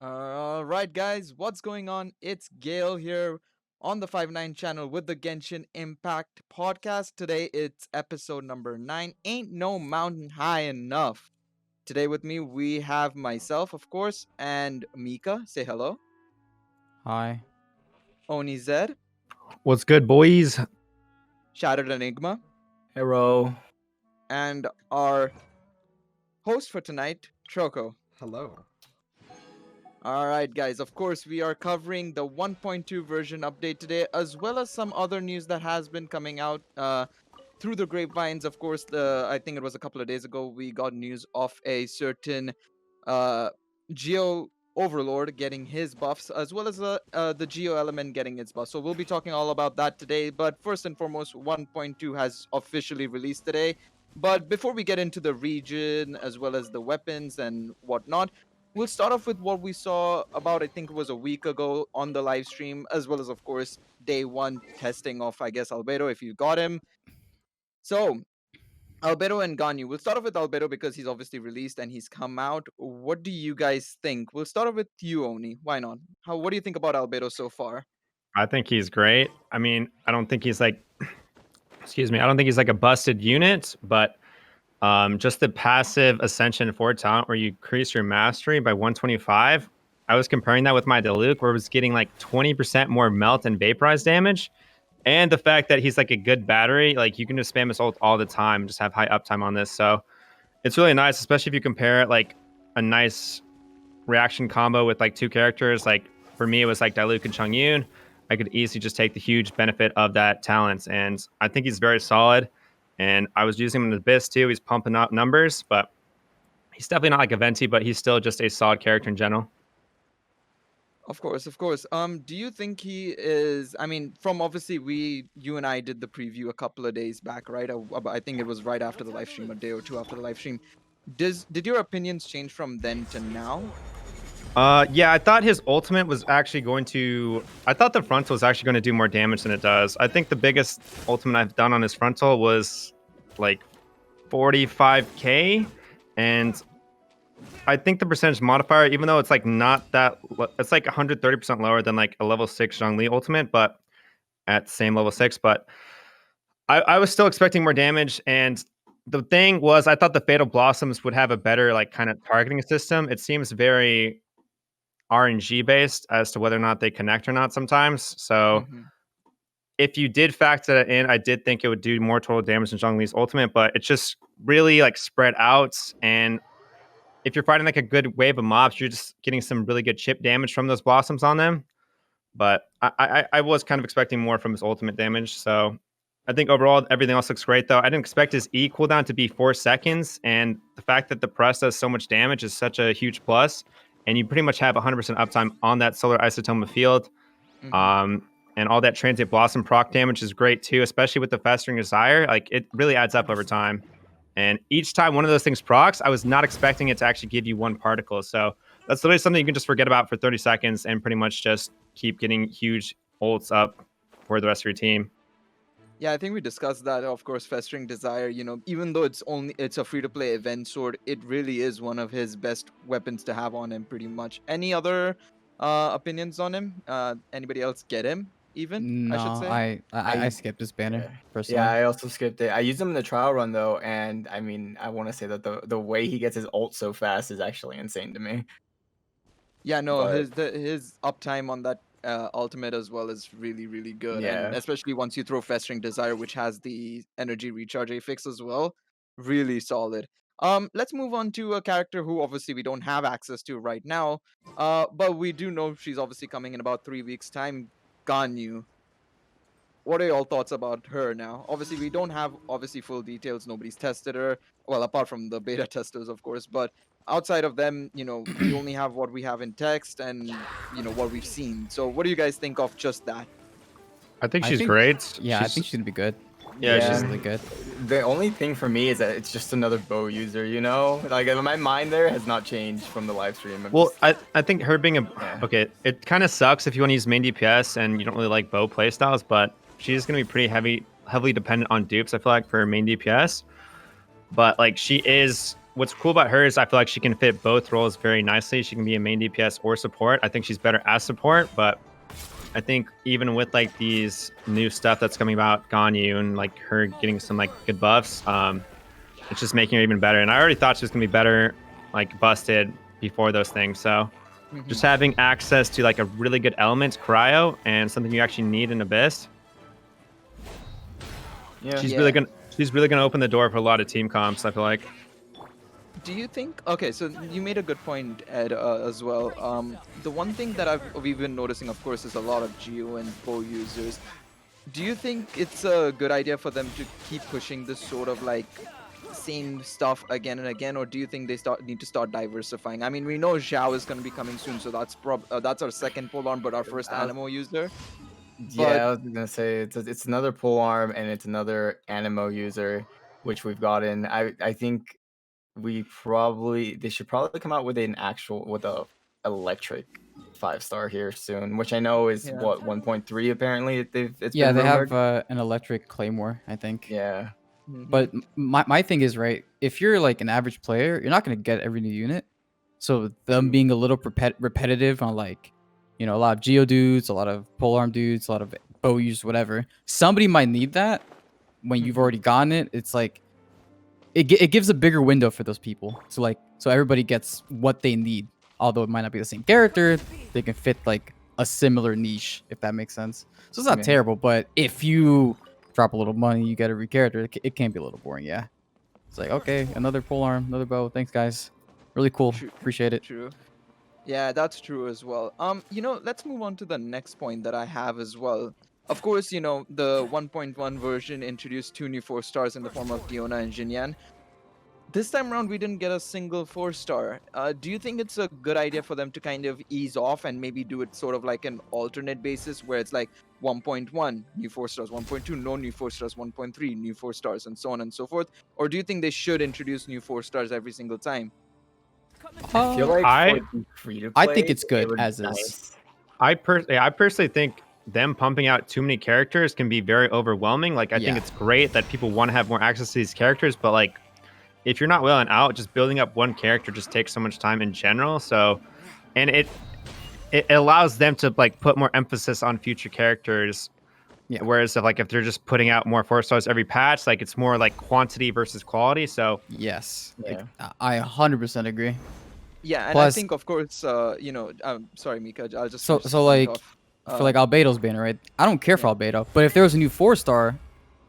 All right, guys, what's going on? It's Gail here on the 59 channel with the Genshin Impact podcast. Today it's episode number 9. Ain't no mountain high enough. Today with me we have myself, of course, and Mika. Say hello. Hi. Oni Zed, What's good, boys? Shattered Enigma, Hello. and our host for tonight, Troko. Hello. All right, guys. Of course, we are covering the 1.2 version update today, as well as some other news that has been coming out through the grapevines. Of course, I think it was a couple of days ago we got news of a certain uh, Geo Overlord getting his buffs, as well as the Geo element getting its buffs. So we'll be talking all about that today. But first and foremost, 1.2 has officially released today. But before we get into the region, as well as the weapons and whatnot, we'll start off with what we saw about, I think it was a week ago on the live stream, as well as, of course, day one testing of, I guess, Albedo, if you got him. So, Albedo and Ganyu. We'll start off with Albedo because he's obviously released and he's come out. What do you guys think? We'll start off with you, Oni. Why not? What do you think about Albedo so far? I think he's great. I mean, I don't think he's like, excuse me, I don't think he's like a busted unit, but just the passive ascension for talent where you increase your mastery by 125. I was comparing that with my Diluc, where it was getting like 20% more melt and vaporize damage. And the fact that he's like a good battery, like you can just spam his ult all the time, just have high uptime on this. So it's really nice, especially if you compare it like a nice reaction combo with like two characters. Like for me, it was like Diluc and Chongyun. I could easily just take the huge benefit of that talent, and I think he's very solid. And I was using him in the Abyss too. He's pumping up numbers, but he's definitely not like a Venti, but he's still just a solid character in general. Of course, of course. Do you think he is? I mean, from obviously you and I did the preview a couple of days back, right? I think it was right after the live stream, a day or two after the live stream. Did your opinions change from then to now? Yeah, I thought his ultimate was actually going to. I thought the frontal was actually going to do more damage than it does. I think the biggest ultimate I've done on his frontal was like 45k, and I think the percentage modifier, even though it's like not that, it's like 130% lower than like a level 6 Zhongli ultimate, but at same level 6. But I was still expecting more damage, and the thing was, I thought the Fatal Blossoms would have a better like kind of targeting system. It seems very RNG based as to whether or not they connect or not sometimes. So Mm-hmm. if you did factor that in, I did think it would do more total damage than Zhongli's ultimate, but it's just really like spread out. And if you're fighting like a good wave of mobs, you're just getting some really good chip damage from those blossoms on them. But I was kind of expecting more from his ultimate damage. So I think overall everything else looks great though. I didn't expect his E cooldown to be 4 seconds, and the fact that the press does so much damage is such a huge plus. And you pretty much have 100% uptime on that solar isotoma field. Mm-hmm. And all that transient blossom proc damage is great too, especially with the festering desire. Like it really adds up over time. And each time one of those things procs, I was not expecting it to actually give you one particle. So that's literally something you can just forget about for 30 seconds and pretty much just keep getting huge ults up for the rest of your team. Yeah, I think we discussed that. Of course, Festering Desire. Even though it's a free to play event sword, it really is one of his best weapons to have on him. Pretty much. Any other opinions on him? Anybody else get him? Even I No, should say. I skipped this banner Yeah. personally. Yeah, I also skipped it. I used him in the trial run though, and I mean, I want to say that the way he gets his ult so fast is actually insane to me. Yeah, no, But his uptime on that ultimate as well is really, really good, and yeah, especially once you throw Festering Desire, which has the energy recharge affix as well, really solid. Let's move on to a character who obviously we don't have access to right now, but we do know she's obviously coming in about 3 weeks' time. Ganyu. What are your thoughts about her now? Obviously, we don't have obviously full details. Nobody's tested her. Well, apart from the beta testers, of course. But outside of them, we only have what we have in text and what we've seen. So, what do you guys think of just that? I think I she's think- great. Yeah, I think she's gonna be good. Yeah, She's she's really good. the only thing for me is that it's just another bow user. Like my mind there has not changed from the live stream. well, I think her being a Yeah. okay, it kind of sucks if you want to use main DPS and you don't really like bow playstyles, but she's gonna be pretty heavily dependent on dupes. I feel like for main DPS, but like she is what's cool about her is I feel like she can fit both roles very nicely. She can be a main DPS or support. I think she's better as support, but I think even with like these new stuff that's coming about Ganyu and like her getting some like good buffs, it's just making her even better. And I already thought she was gonna be better, like busted before those things. So just having access to like a really good element, cryo, and something you actually need in Abyss, Yeah. she's really gonna open the door for a lot of team comps. I feel like. Do you think? Okay, so you made a good point, Ed, as well. The one thing that we've been noticing, of course, is a lot of Geo and Bow users. Do you think it's a good idea for them to keep pushing this sort of like same stuff again and again, or do you think they need to start diversifying? I mean, we know Zhao is going to be coming soon, so that's our second pole arm, but our first Anemo user. Yeah, I was gonna say it's another pole arm and it's another Animo user, which we've gotten. I think they should probably come out with a electric 5-star here soon, which I know is Yeah. what 1.3 apparently. It's Yeah, been they rumored. have an electric claymore, I think. Yeah. But my thing is, right, if you're like an average player, you're not going to get every new unit. So them being a little repetitive on like, a lot of Geo dudes, a lot of polearm dudes, a lot of bow users, whatever. Somebody might need that when you've already gotten it. It's like it gives a bigger window for those people. So everybody gets what they need. Although it might not be the same character, they can fit like a similar niche, if that makes sense. So it's not Yeah. terrible, but if you drop a little money, you get every character, it can be a little boring, yeah. It's like, okay, another polearm, another bow. Thanks, guys. Really cool. True. Appreciate it. True. Yeah, that's true as well. Let's move on to the next point that I have as well. Of course, the 1.1 version introduced 2 new 4-stars in the form of Diona and Jinyan. This time around, we didn't get a single 4-star. Do you think it's a good idea for them to kind of ease off and maybe do it sort of like an alternate basis where it's like 1.1 new 4-stars, 1.2 no new 4-stars, 1.3 new 4-stars, and so on and so forth? Or do you think they should introduce new 4-stars every single time? I feel like I- for the free to I play, think it's good it would as be is. nice. I personally think them pumping out too many characters can be very overwhelming. Like I think Yeah. it's great that people want to have more access to these characters, but like if you're not well and out, just building up one character just takes so much time in general. So, and it allows them to like put more emphasis on future characters. Yeah. Whereas if they're just putting out more 4-stars every patch, like it's more like quantity versus quality. So Yes. Yeah. I 100% agree. Yeah, and I Plus- think, of course, sorry, Mika, I'll just So finish so this point like off. for like Albedo's banner, right? I don't care for yeah. Albedo, but if there was a new 4-star,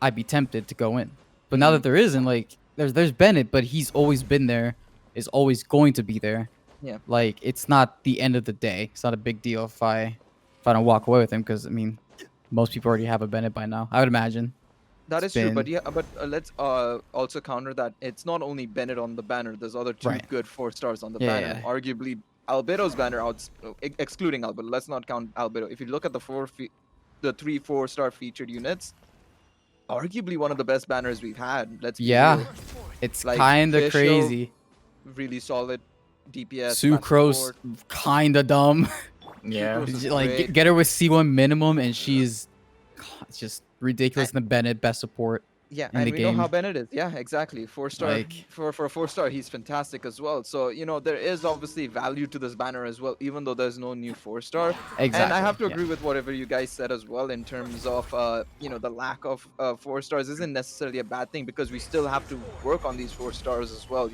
I'd be tempted to go in. But now that there isn't, like there's Bennett, but he's always been there, is always going to be there. Yeah. Like it's not the end of the day. It's not a big deal if I don't walk away with him, because I mean, most people already have a Bennett by now, I would imagine. That It's is true, but been- yeah, but let's also counter that it's not only Bennett on the banner. There's other 2 Right. good 4-stars on the Yeah, banner. yeah. Arguably, Albedo's banner excluding Albedo. Let's not count Albedo. If you look at the 3 4-star featured units, arguably one of the best banners we've had. Let's be Yeah. real. It's Like, kind of Fischl, crazy. Really solid DPS. Sucrose, kind of dumb. Yeah. Sucrose is Like great. get her with C1 minimum, and she's just ridiculous in the Bennett best support. Yeah, in and the we know how game. Bennett is. Yeah, exactly. 4-star Like- for a 4-star, he's fantastic as well. So there is obviously value to this banner as well, even though there's no new 4-star. Exactly. And I have to yeah. agree with whatever you guys said as well in terms of the lack of 4-stars isn't necessarily a bad thing, because we still have to work on these 4-stars as well.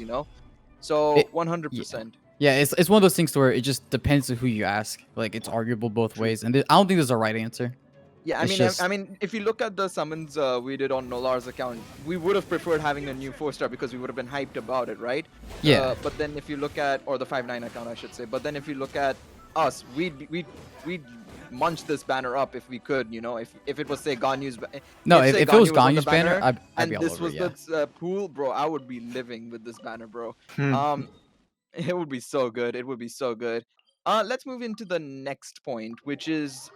So It- 100%. Yeah, it's one of those things where it just depends on who you ask. Like it's arguable both ways, and I don't think there's a right answer. Yeah, It's just- I mean, if you look at the summons we did on Nolar's account, we would have preferred having a new 4-star because we would have been hyped about it, right? Yeah. But then if you look at, or the 5-9 account, I should say. But then if you look at us, we'd munch this banner up if we could. If it was say Ganyu's. No, say if it was Ganyu on the Ganyu's banner, I'd and be all this over was it, yeah. the pool, bro, I would be living with this banner, bro. It would be so good. It would be so good. Let's move into the next point, which is,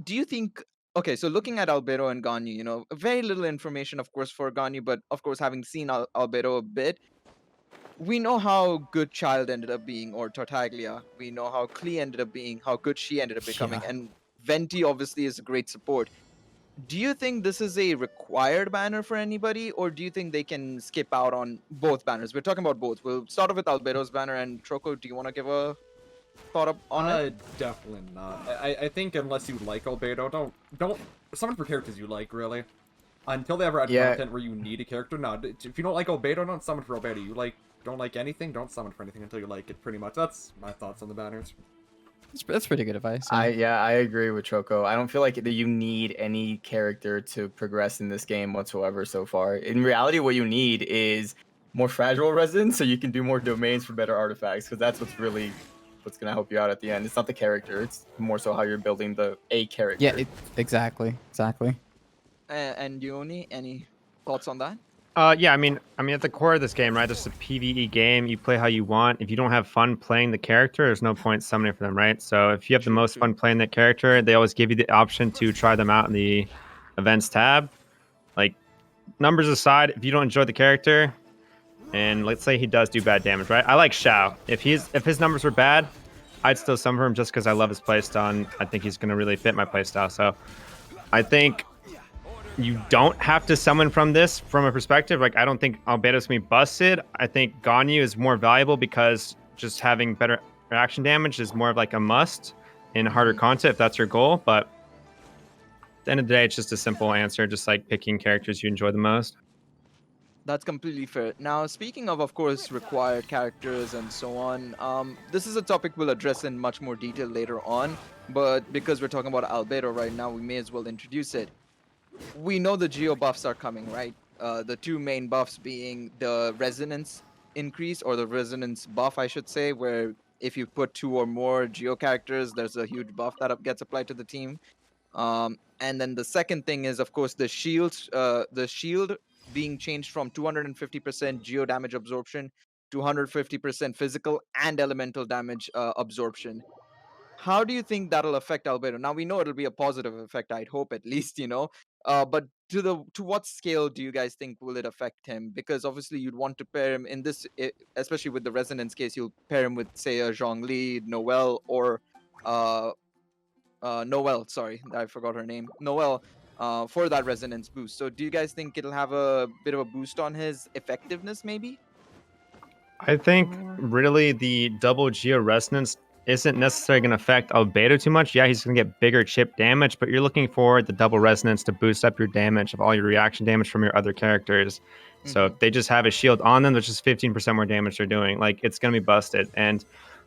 do you think? Okay, so looking at Albedo and Ganyu, very little information, of course, for Ganyu, but of course, having seen Albedo a bit, we know how good Child ended up being, or Tartaglia. We know how Klee ended up being, how good she ended up becoming, Yeah. and Venti obviously is a great support. do you think this is a required banner for anybody, or do you think they can skip out on both banners? We're talking about both. We'll start off with Albedo's banner, and Troco, do you want to give a thought up on it? Definitely not. I think unless you like Albedo, don't summon for characters you like, really. Until they ever add Yeah. content where you need a character. No, if you don't like Albedo, don't summon for Albedo. Don't like anything, don't summon for anything until you like it, pretty much. That's my thoughts on the banners. That's pretty good advice. I agree with Choco. I don't feel like that you need any character to progress in this game whatsoever so far. In reality, what you need is more fragile resin so you can do more domains for better artifacts, because that's what's gonna help you out at the end. It's not the character; it's more so how you're building a character. Yeah, exactly. And Yoni, any thoughts on that? Yeah, I mean, at the core of this game, right? This is a PvE game. You play how you want. If you don't have fun playing the character, there's no point summoning for them, right? So if you have the most fun playing that character, they always give you the option to try them out in the events tab. Like, numbers aside, if you don't enjoy the character, and let's say he does do bad damage, right? I like Shao. If his numbers were bad, I'd still summon him just because I love his playstyle, and I think he's gonna really fit my playstyle. So I think you don't have to summon from this from a perspective. Like, I don't think Albedo's gonna be busted. I think Ganyu is more valuable because just having better reaction damage is more of like a must in harder content if that's your goal. But at the end of the day, it's just a simple answer, just like picking characters you enjoy the most. That's completely fair. Now, speaking of course, required characters and so on, this is a topic we'll address in much more detail later on. But because we're talking about Albedo right now, we may as well introduce it. We know the Geo Buffs are coming, right? The two main buffs being the resonance increase, or the resonance buff, I should say, where if you put 2 or more Geo characters, there's a huge buff that gets applied to the team. And then the second thing is, of course, the shield being changed from 250% Geo damage absorption to 150% physical and elemental damage absorption. How do you think that'll affect Albedo? Now we know it'll be a positive effect, I'd hope at least, but to what scale do you guys think will it affect him? Because obviously you'd want to pair him in this, especially with the resonance case, you'll pair him with, say, a Zhongli, Noelle, or uh, Noelle. Sorry, I forgot her name. Noelle, for that resonance boost. So do you guys think it'll have a bit of a boost on his effectiveness, maybe? I think really the double Geo Resonance isn't necessarily going to affect Albedo too much. Yeah, he's going to get bigger chip damage, but you're looking for the double Resonance to boost up your damage of all your reaction damage from your other characters. So if they just have a shield on them, which is 15% more damage they're doing, like, it's going to be busted. And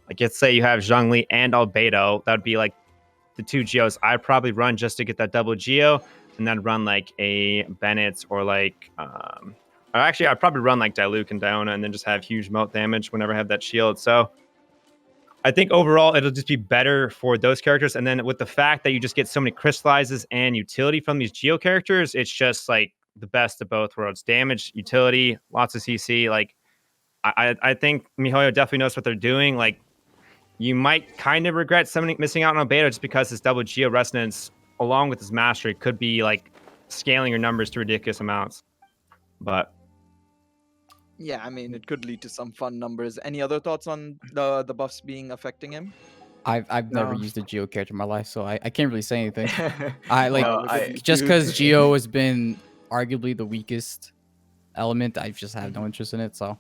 like, let's say you have Zhongli and Albedo, that would be like the 2 Geos I'd probably run just to get that double Geo, and then run like a Bennett or like or actually, I'd probably run like Diluc and Diona and then just have huge melt damage whenever I have that shield. So I think overall it'll just be better for those characters. And then with the fact that you just get so many crystallizes and utility from these Geo characters, it's just like the best of both worlds. Damage, utility, lots of CC. Like, I think MiHoYo definitely knows what they're doing. Like, you might kind of regret missing out on Albedo just because his double Geo Resonance, along with his mastery, could be like scaling your numbers to ridiculous amounts. But Yeah, I mean, it could lead to some fun numbers. Any other thoughts on the buffs being affecting him? I've never No. used a Geo character in my life, so I can't really say anything. I like No, just because Geo has been arguably the weakest element, I just have no interest in it. So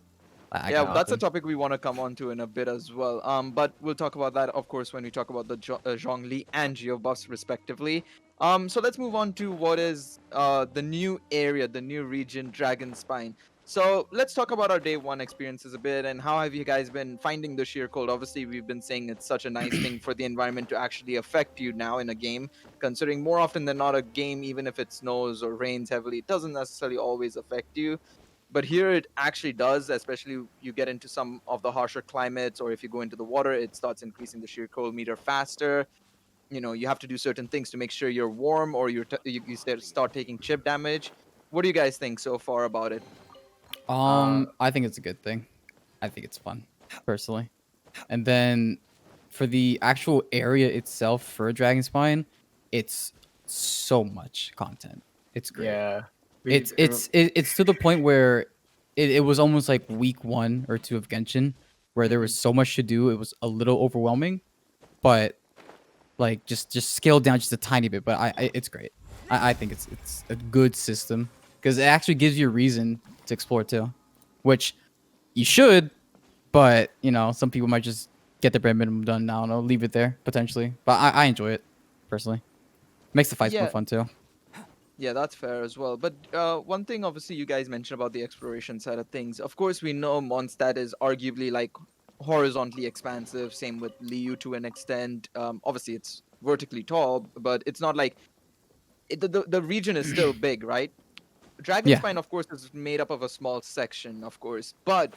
I Yeah, got that's a nothing. topic we want to come on to in a bit as well. But we'll talk about that, of course, when we talk about the Zhongli and Geo buffs respectively. So let's move on to what is the new area, the new region, Dragon Spine. So let's talk about our day one experiences a bit, and how have you guys been finding the sheer cold? Obviously, we've been saying it's such a nice thing for the environment to actually affect you now in a game, considering more often than not, a game, even if it snows or rains heavily, it doesn't necessarily always affect you. But here it actually does, especially you get into some of the harsher climates, or if you go into the water, it starts increasing the shear cold meter faster. You have to do certain things to make sure you're warm, or you start taking chip damage. What do you guys think so far about it? I think it's a good thing. I think it's fun, personally. And then for the actual area itself for Dragon Spine, it's so much content. It's great. Yeah. It's to the point where it was almost like week 1 or 2 of Genshin, where there was so much to do. It was a little overwhelming, but like just scaled down just a tiny bit. But it's great. I think it's a good system because it actually gives you a reason to explore too, which you should, but you know some people might just get their bare minimum done now and leave it there potentially. But I enjoy it personally. Makes the fights more Yeah, fun too. yeah, that's fair as well. But one thing, obviously, you guys mentioned about the exploration side of things. Of course, we know Mondstadt is arguably like horizontally expansive. Same with Liu to an extent. Obviously, it's vertically tall, but it's not like the region is still big, right? Yeah, Dragonspine, of course, is made up of a small section, of course, but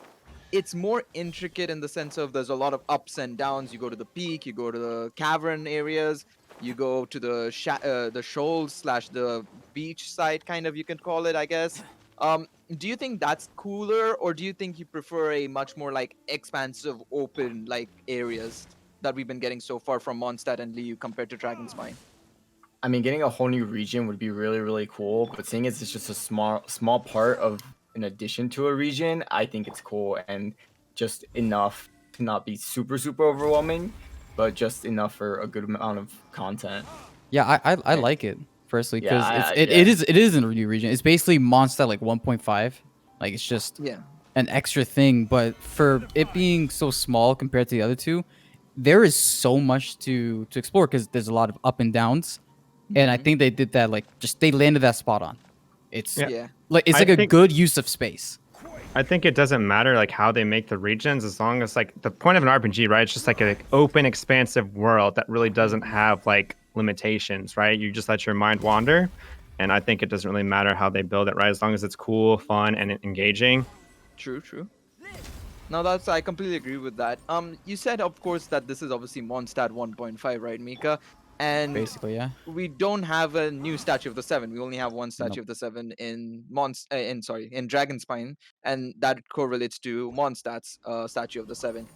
it's more intricate in the sense of there's a lot of ups and downs. You go to the peak, you go to the cavern areas, you go to the shoals slash the beach side, kind of you can call it, I guess. Do you think that's cooler, or do you think you prefer a much more like expansive, open like areas that we've been getting so far from Mondstadt and Liu compared to Dragonspine? I mean, getting a whole new region would be really, really cool. But seeing as it's just a small part of an addition to a region, I think it's cool and just enough to not be super, super overwhelming, but just enough for a good amount of content. yeah, I And like it personally yeah, because yeah, it is in a new region. It's basically Mondstadt like 1.5. Like it's just Yeah. an extra thing, but for it being so small compared to the other two, there is so much to explore because there's a lot of up and downs, and I Hmm. think they did that like just they landed that spot on. It's Yeah, Yeah. it's I like a think good use of space. I think it doesn't matter like how they make the regions as long as like the point of an RPG, right? It's just like an open, expansive world that really doesn't Hmm. have like limitations, right? You just let your mind wander, and I think it doesn't really matter how they build it, right? As long as it's cool, fun, and engaging. True. True. No, that's I completely agree with that. You said, of course, that this is obviously Mondstadt 1.5, right, Mika? And Basically, yeah. we don't have a new statue of the seven. We only have one statue Nope. of the seven in in Dragonspine, and that correlates to Mondstadt's statue of the seven.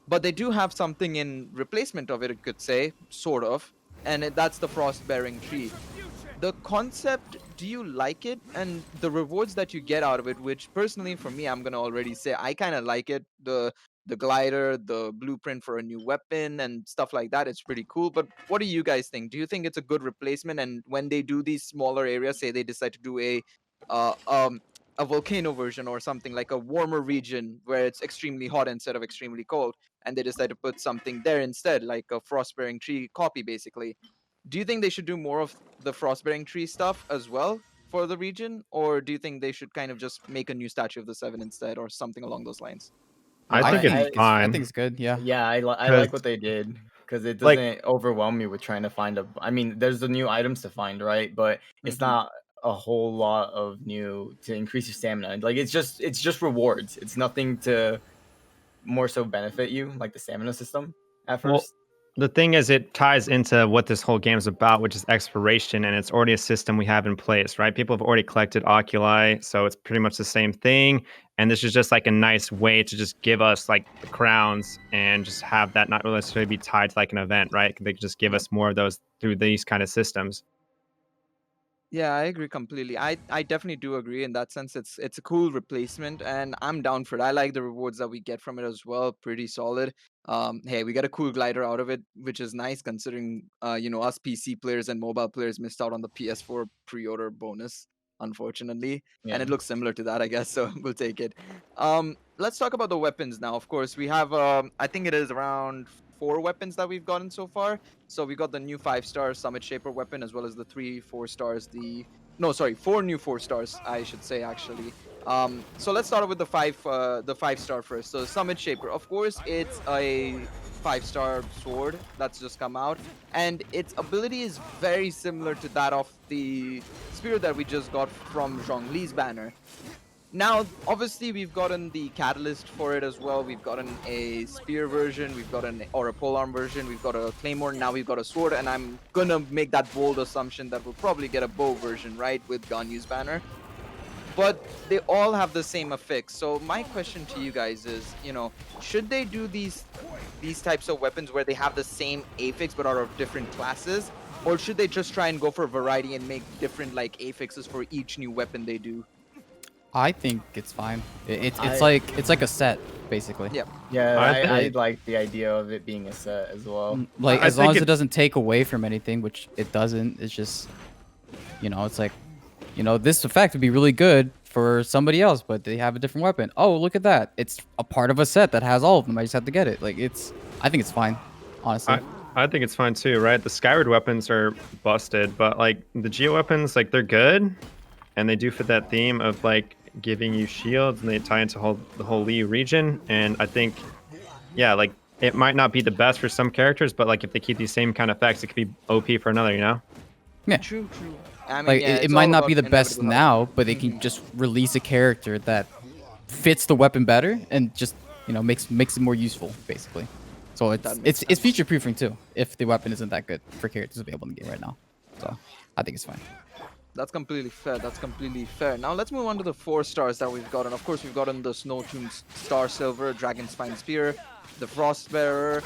But they do have something in replacement of it, you could say, sort of, and that's the frost-bearing tree. The concept, do you like it? And the rewards that you get out of it, which personally for me, I'm gonna already say I kind of like it. The glider, the blueprint for a new weapon and stuff like that, it's pretty cool. But what do you guys think? Do you think it's a good replacement? And when they do these smaller areas, say they decide to do uh um a volcano version or something like a warmer region where it's extremely hot instead of extremely cold, and they decide to put something there instead, like a frost-bearing tree copy basically, do you think they should do more of the frostbearing tree stuff as well for the region, or do you think they should kind of just make a new statue of the seven instead, or something along those lines? I I think it's think I think fine it's good. Yeah. yeah, I because like what they did because it like doesn't overwhelm me with trying to find a. I mean, there's the new items to find, right? But it's Hmm. not a whole lot of new to increase your stamina. Like it's just rewards. It's nothing to more so benefit you, like the stamina system at well, first. the thing is, it ties into what this whole game is about, which is exploration, and it's already a system we have in place, right? People have already collected oculi, so it's pretty much the same thing. And this is just like a nice way to just give us like the crowns and just have that not necessarily be tied to like an event, right? They could just give Yep. us more of those through these kind of systems. Yeah, I agree completely. I definitely do agree in that sense. It's a cool replacement, and I'm down for it. I like the rewards that we get from it as well. Pretty solid. Hey, we get a cool glider out of it, which is nice considering us PC players and mobile players missed out on the PS4 pre-order bonus, unfortunately. And Yeah. it looks similar to that, I guess. So we'll take it. Let's talk about the weapons now. Of course, we have I think it is around 4 weapons that we've gotten so far. So we got the new 5-star Summit Shaper weapon, as well as the 3 4 stars. No, sorry, 4 new 4 stars, I should say actually. So let's start off with the 5-star first. So Summit Shaper, of course, it's a 5-star sword that's just come out, and its ability is very similar to that of the spear that we just got from Zhongli's banner. Now, obviously, we've gotten the catalyst for it as well. We've gotten a spear version, we've gotten or a polearm version, we've got a claymore, now we've got a sword, and I'm gonna make that bold assumption that we'll probably get a bow version, right, with Ganyu's banner. But they all have the same affix. So my question to you guys is, should they do these types of weapons where they have the same affix but are of different classes? Or should they just try and go for variety and make different like affixes for each new weapon they do? I think it's fine. I It's like a set basically. Yeah. yeah, I I think like the idea of it being a set as well. Like I as long think as it doesn't take away from anything, which it doesn't. It's just You know, it's like, you know, this effect would be really good for somebody else, but they have a different weapon. Oh, look at that. It's a part of a set that has all of them. I just have to get it. Like, I think it's fine, honestly. I think it's fine too, right? The Skyward weapons are busted, but like the Geo weapons, like they're good, and they do fit that theme of like giving you shields, and they tie into the whole Liu region. And I think, yeah, like it might not be the best for some characters, but like if they keep these same kind of effects, it could be OP for another, you know? Yeah. True. I mean, Like, yeah, it it's might all not be about the best inevitable now, but they outcome. can just release a character that fits the weapon better and just, you know, makes it more useful, basically. So That makes it's sense. future proofing too, if the weapon isn't that good for characters available in the game right now. So I think it's fine. That's completely fair. That's completely fair. Now let's move on to the 4 stars that we've gotten. Of course, we've gotten the Snow Tomb Star Silver, Dragon Spine Spear, the Frostbearer.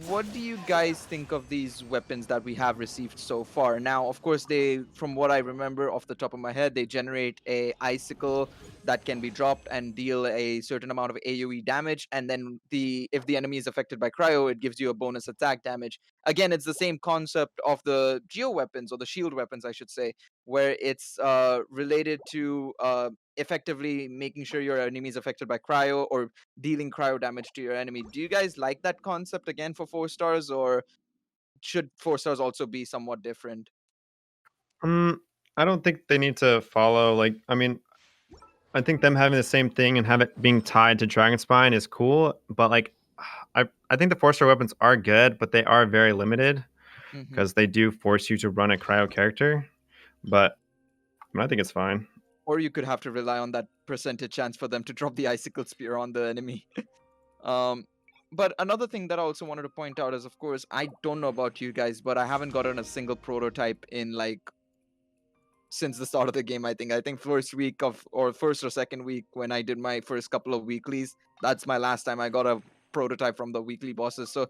What do you guys think of these weapons that we have received so far? Now, of course, they, from what I remember off the top of my head, they generate a icicle that can be dropped and deal a certain amount of AoE damage. And then if the enemy is affected by cryo, it gives you a bonus attack damage. Again, it's the same concept of the geo weapons, or the shield weapons, I should say, where it's related to effectively making sure your enemy is affected by cryo, or dealing cryo damage to your enemy. Do you guys like that concept again for 4 stars, or should 4 stars also be somewhat different? Um, I don't think they need to follow like I mean, I think them having the same thing and have it being tied to Dragon Spine is cool, but like I think the 4-star weapons are good, but they are very limited Hmm. because they do force you to run a cryo character. But I think it's fine. Or you could have to rely on that percentage chance for them to drop the icicle spear on the enemy. um, but another thing that I also wanted to point out is, of course, I don't know about you guys, but I haven't gotten a single prototype in like since the start of the game. I think first week of, or first or second week when I did my first couple of weeklies, that's my last time I got a prototype from the weekly bosses. So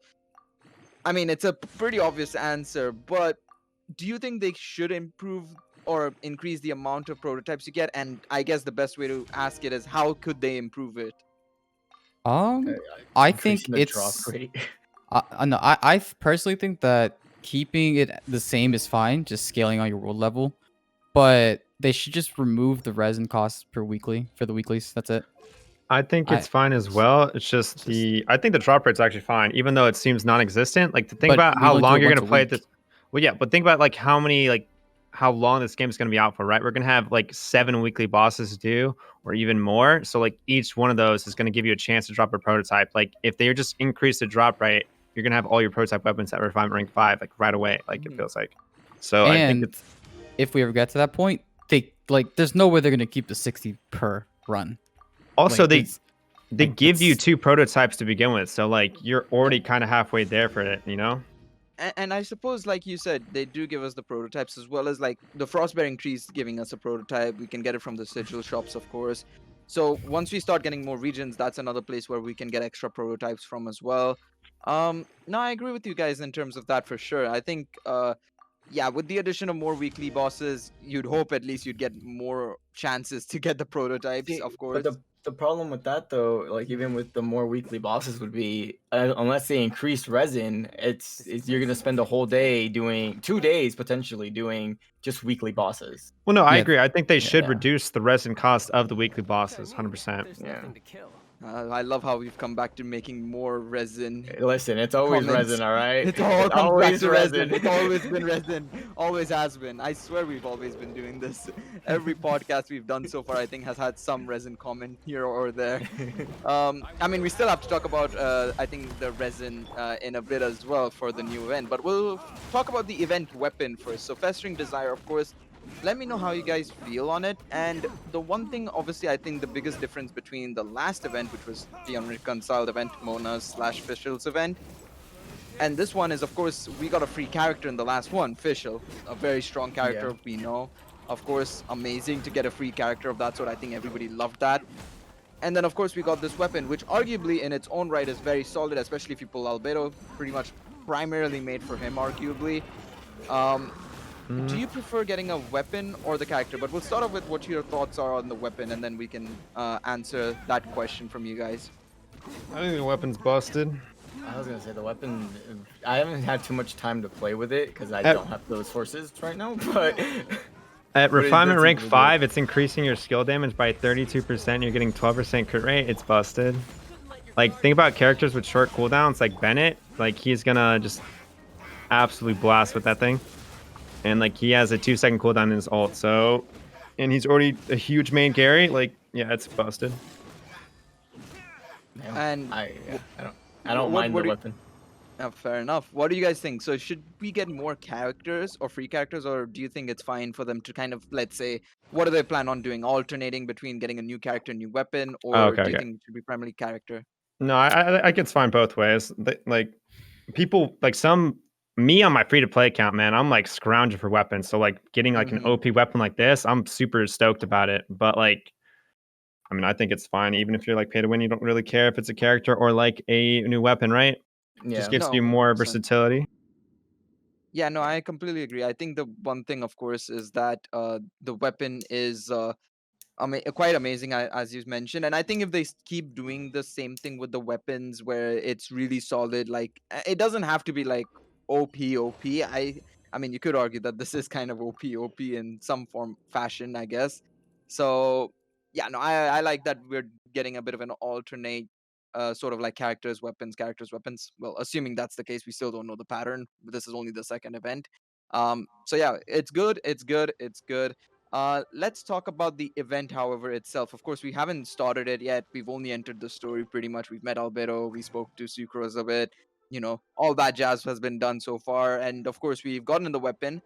I mean, it's a pretty obvious answer, but do you think they should improve or increase the amount of prototypes you get? And I guess the best way to ask it is, how could they improve it? I think Increasing the drop it's rate. no, I personally think that keeping it the same is fine, just scaling on your world level. But they should just remove the resin costs per weekly for the weeklies. That's it. I think I it's fine as well. It's just I think the drop rate's actually fine, even though it seems non-existent. Like to think but about we how only do long it you're once gonna a play week. this. Well, yeah, but think about like how long this game is gonna be out for, right? We're gonna have like 7 weekly bosses due, or even more. So like each one of those is gonna give you a chance to drop a prototype. Like if they just increase the drop rate, you're gonna have all your prototype weapons that refine rank 5 like right away. Like it Mhm. feels like. So I think And it's if we ever get to that point, there's no way they're gonna keep the 60 per run. also Like this, they like give you that's 2 prototypes to begin with. So like you're Yep. already kind of halfway there for it, you know? And I suppose, like you said, they do give us the prototypes, as well as like the Frostbearing trees giving us a prototype. We can get it from the sigil shops, of course. So once we start getting more regions, that's another place where we can get extra prototypes from as well. No, I agree with you guys in terms of that for sure. I think yeah, with the addition of more weekly bosses, you'd hope at least you'd get more chances to get the prototypes, See, of but course. the problem with that though, like even with the more weekly bosses would be, unless they increase resin, it's you're gonna spend a whole day doing 2 days potentially doing just weekly bosses. Well, no, I yeah, agree. I think they yeah. should Yeah. reduce the resin cost of the weekly bosses, 100%. Yeah. I love how we've come back to making more resin Listen, it's always comments. resin, all right? It all It's comes back always to resin. resin. It's always been resin. Always has been. I swear we've always been doing this. Every podcast we've done so far, I think, has had some resin comment here or there. I mean, we still have to talk about, I think, the resin in a bit as well for the new event. But we'll talk about the event weapon first. So, Festering Desire, of course. Let me know how you guys feel on it. And the one thing, obviously, I think the biggest difference between the last event, which was the Unreconciled event, Mona's/Fischl's event, and this one is, of course, we got a free character in the last one, Fischl, a very strong character, Yeah. we know. Of course, amazing to get a free character of that sort. I think everybody loved that. And then, of course, we got this weapon, which arguably in its own right is very solid, especially if you pull Albedo, pretty much primarily made for him, arguably. Um, do you prefer getting a weapon or the character? But we'll start off with what your thoughts are on the weapon, and then we can answer that question from you guys. I think the weapon's busted. I was gonna say the weapon. I haven't had too much time to play with it because I At, don't have those forces right now. But at but it refinement does seem rank really good. 5, it's increasing your skill damage by 32%. You're getting 12% crit rate. It's busted. Like, think about characters with short cooldowns, like Bennett. Like, he's gonna just absolutely blast with that thing. And, like, he has a 2-second cooldown in his ult, so... And he's already a huge main carry. Like, yeah, it's busted. Damn. And I don't mind what the do weapon. fair enough. What do you guys think? So should we get more characters or free characters, or do you think it's fine for them to kind of, let's say, what do they plan on doing? Alternating between getting a new character, new weapon, Oh, or okay, do you okay. think it should be primarily character? No, I think it's fine both ways. Like, people, like, me on my free-to-play account, man, I'm, like, scrounging for weapons. So, like, getting, like, an Mm-hmm. OP weapon like this, I'm super stoked about it. But, like, I mean, I think it's fine. Even if you're, like, pay to win, you don't really care if it's a character or, like, a new weapon, right? Just Yeah. gives No, you more 100%. versatility. Yeah, no, I completely agree. I think the one thing, of course, is that the weapon is quite amazing, as you mentioned. And I think if they keep doing the same thing with the weapons, where it's really solid, like it doesn't have to be like OP. I mean, you could argue that this is kind of OP in some form fashion, I guess. So yeah, no, I like that we're getting a bit of an alternate. Sort of like characters, weapons. Well, assuming that's the case, we still don't know the pattern. This is only the second event. So yeah, it's good. It's good. Let's talk about the event, however, itself. Of course, we haven't started it yet. We've only entered the story pretty much. We've met Albedo, we spoke to Sucrose a bit. All that jazz has been done so far. And of course, we've gotten the weapon.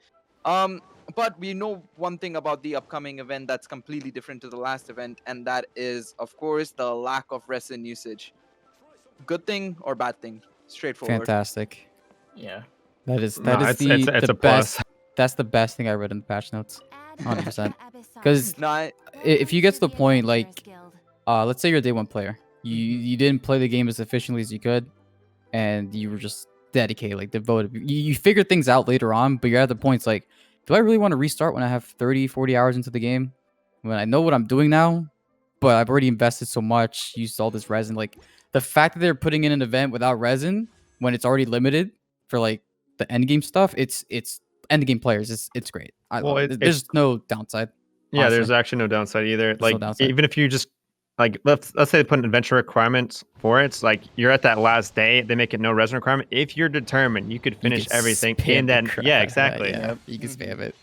Um, but we know one thing about the upcoming event that's completely different to the last event, and that is, of course, the lack of resin usage. Good thing or bad thing? Straightforward. Fantastic. Yeah. That No, is it's the a plus. best. That's the best thing I read in the patch notes. 100%. Because No, if you get to the point, like, let's say you're a day one player, you didn't play the game as efficiently as you could, and you were just dedicated, like devoted. You figure things out later on, but you're at the points like, do I really want to restart when I have 30, 40 hours into the game? When I know what I'm doing now, but I've already invested so much, used all this resin. Like, the fact that they're putting in an event without resin when it's already limited for like the end game stuff, it's end game players. It's great. I Well, love it. There's no downside. yeah, Honestly, there's actually no downside either. there's no Like, downside. even if you just, like, let's say they put an adventure requirement for it. It's like, you're at that last day, they make it no resin requirement. If you're determined, you could You finish could everything spam in the that. crap Yeah, out of that, exactly. Yeah, Yep. you can spam it.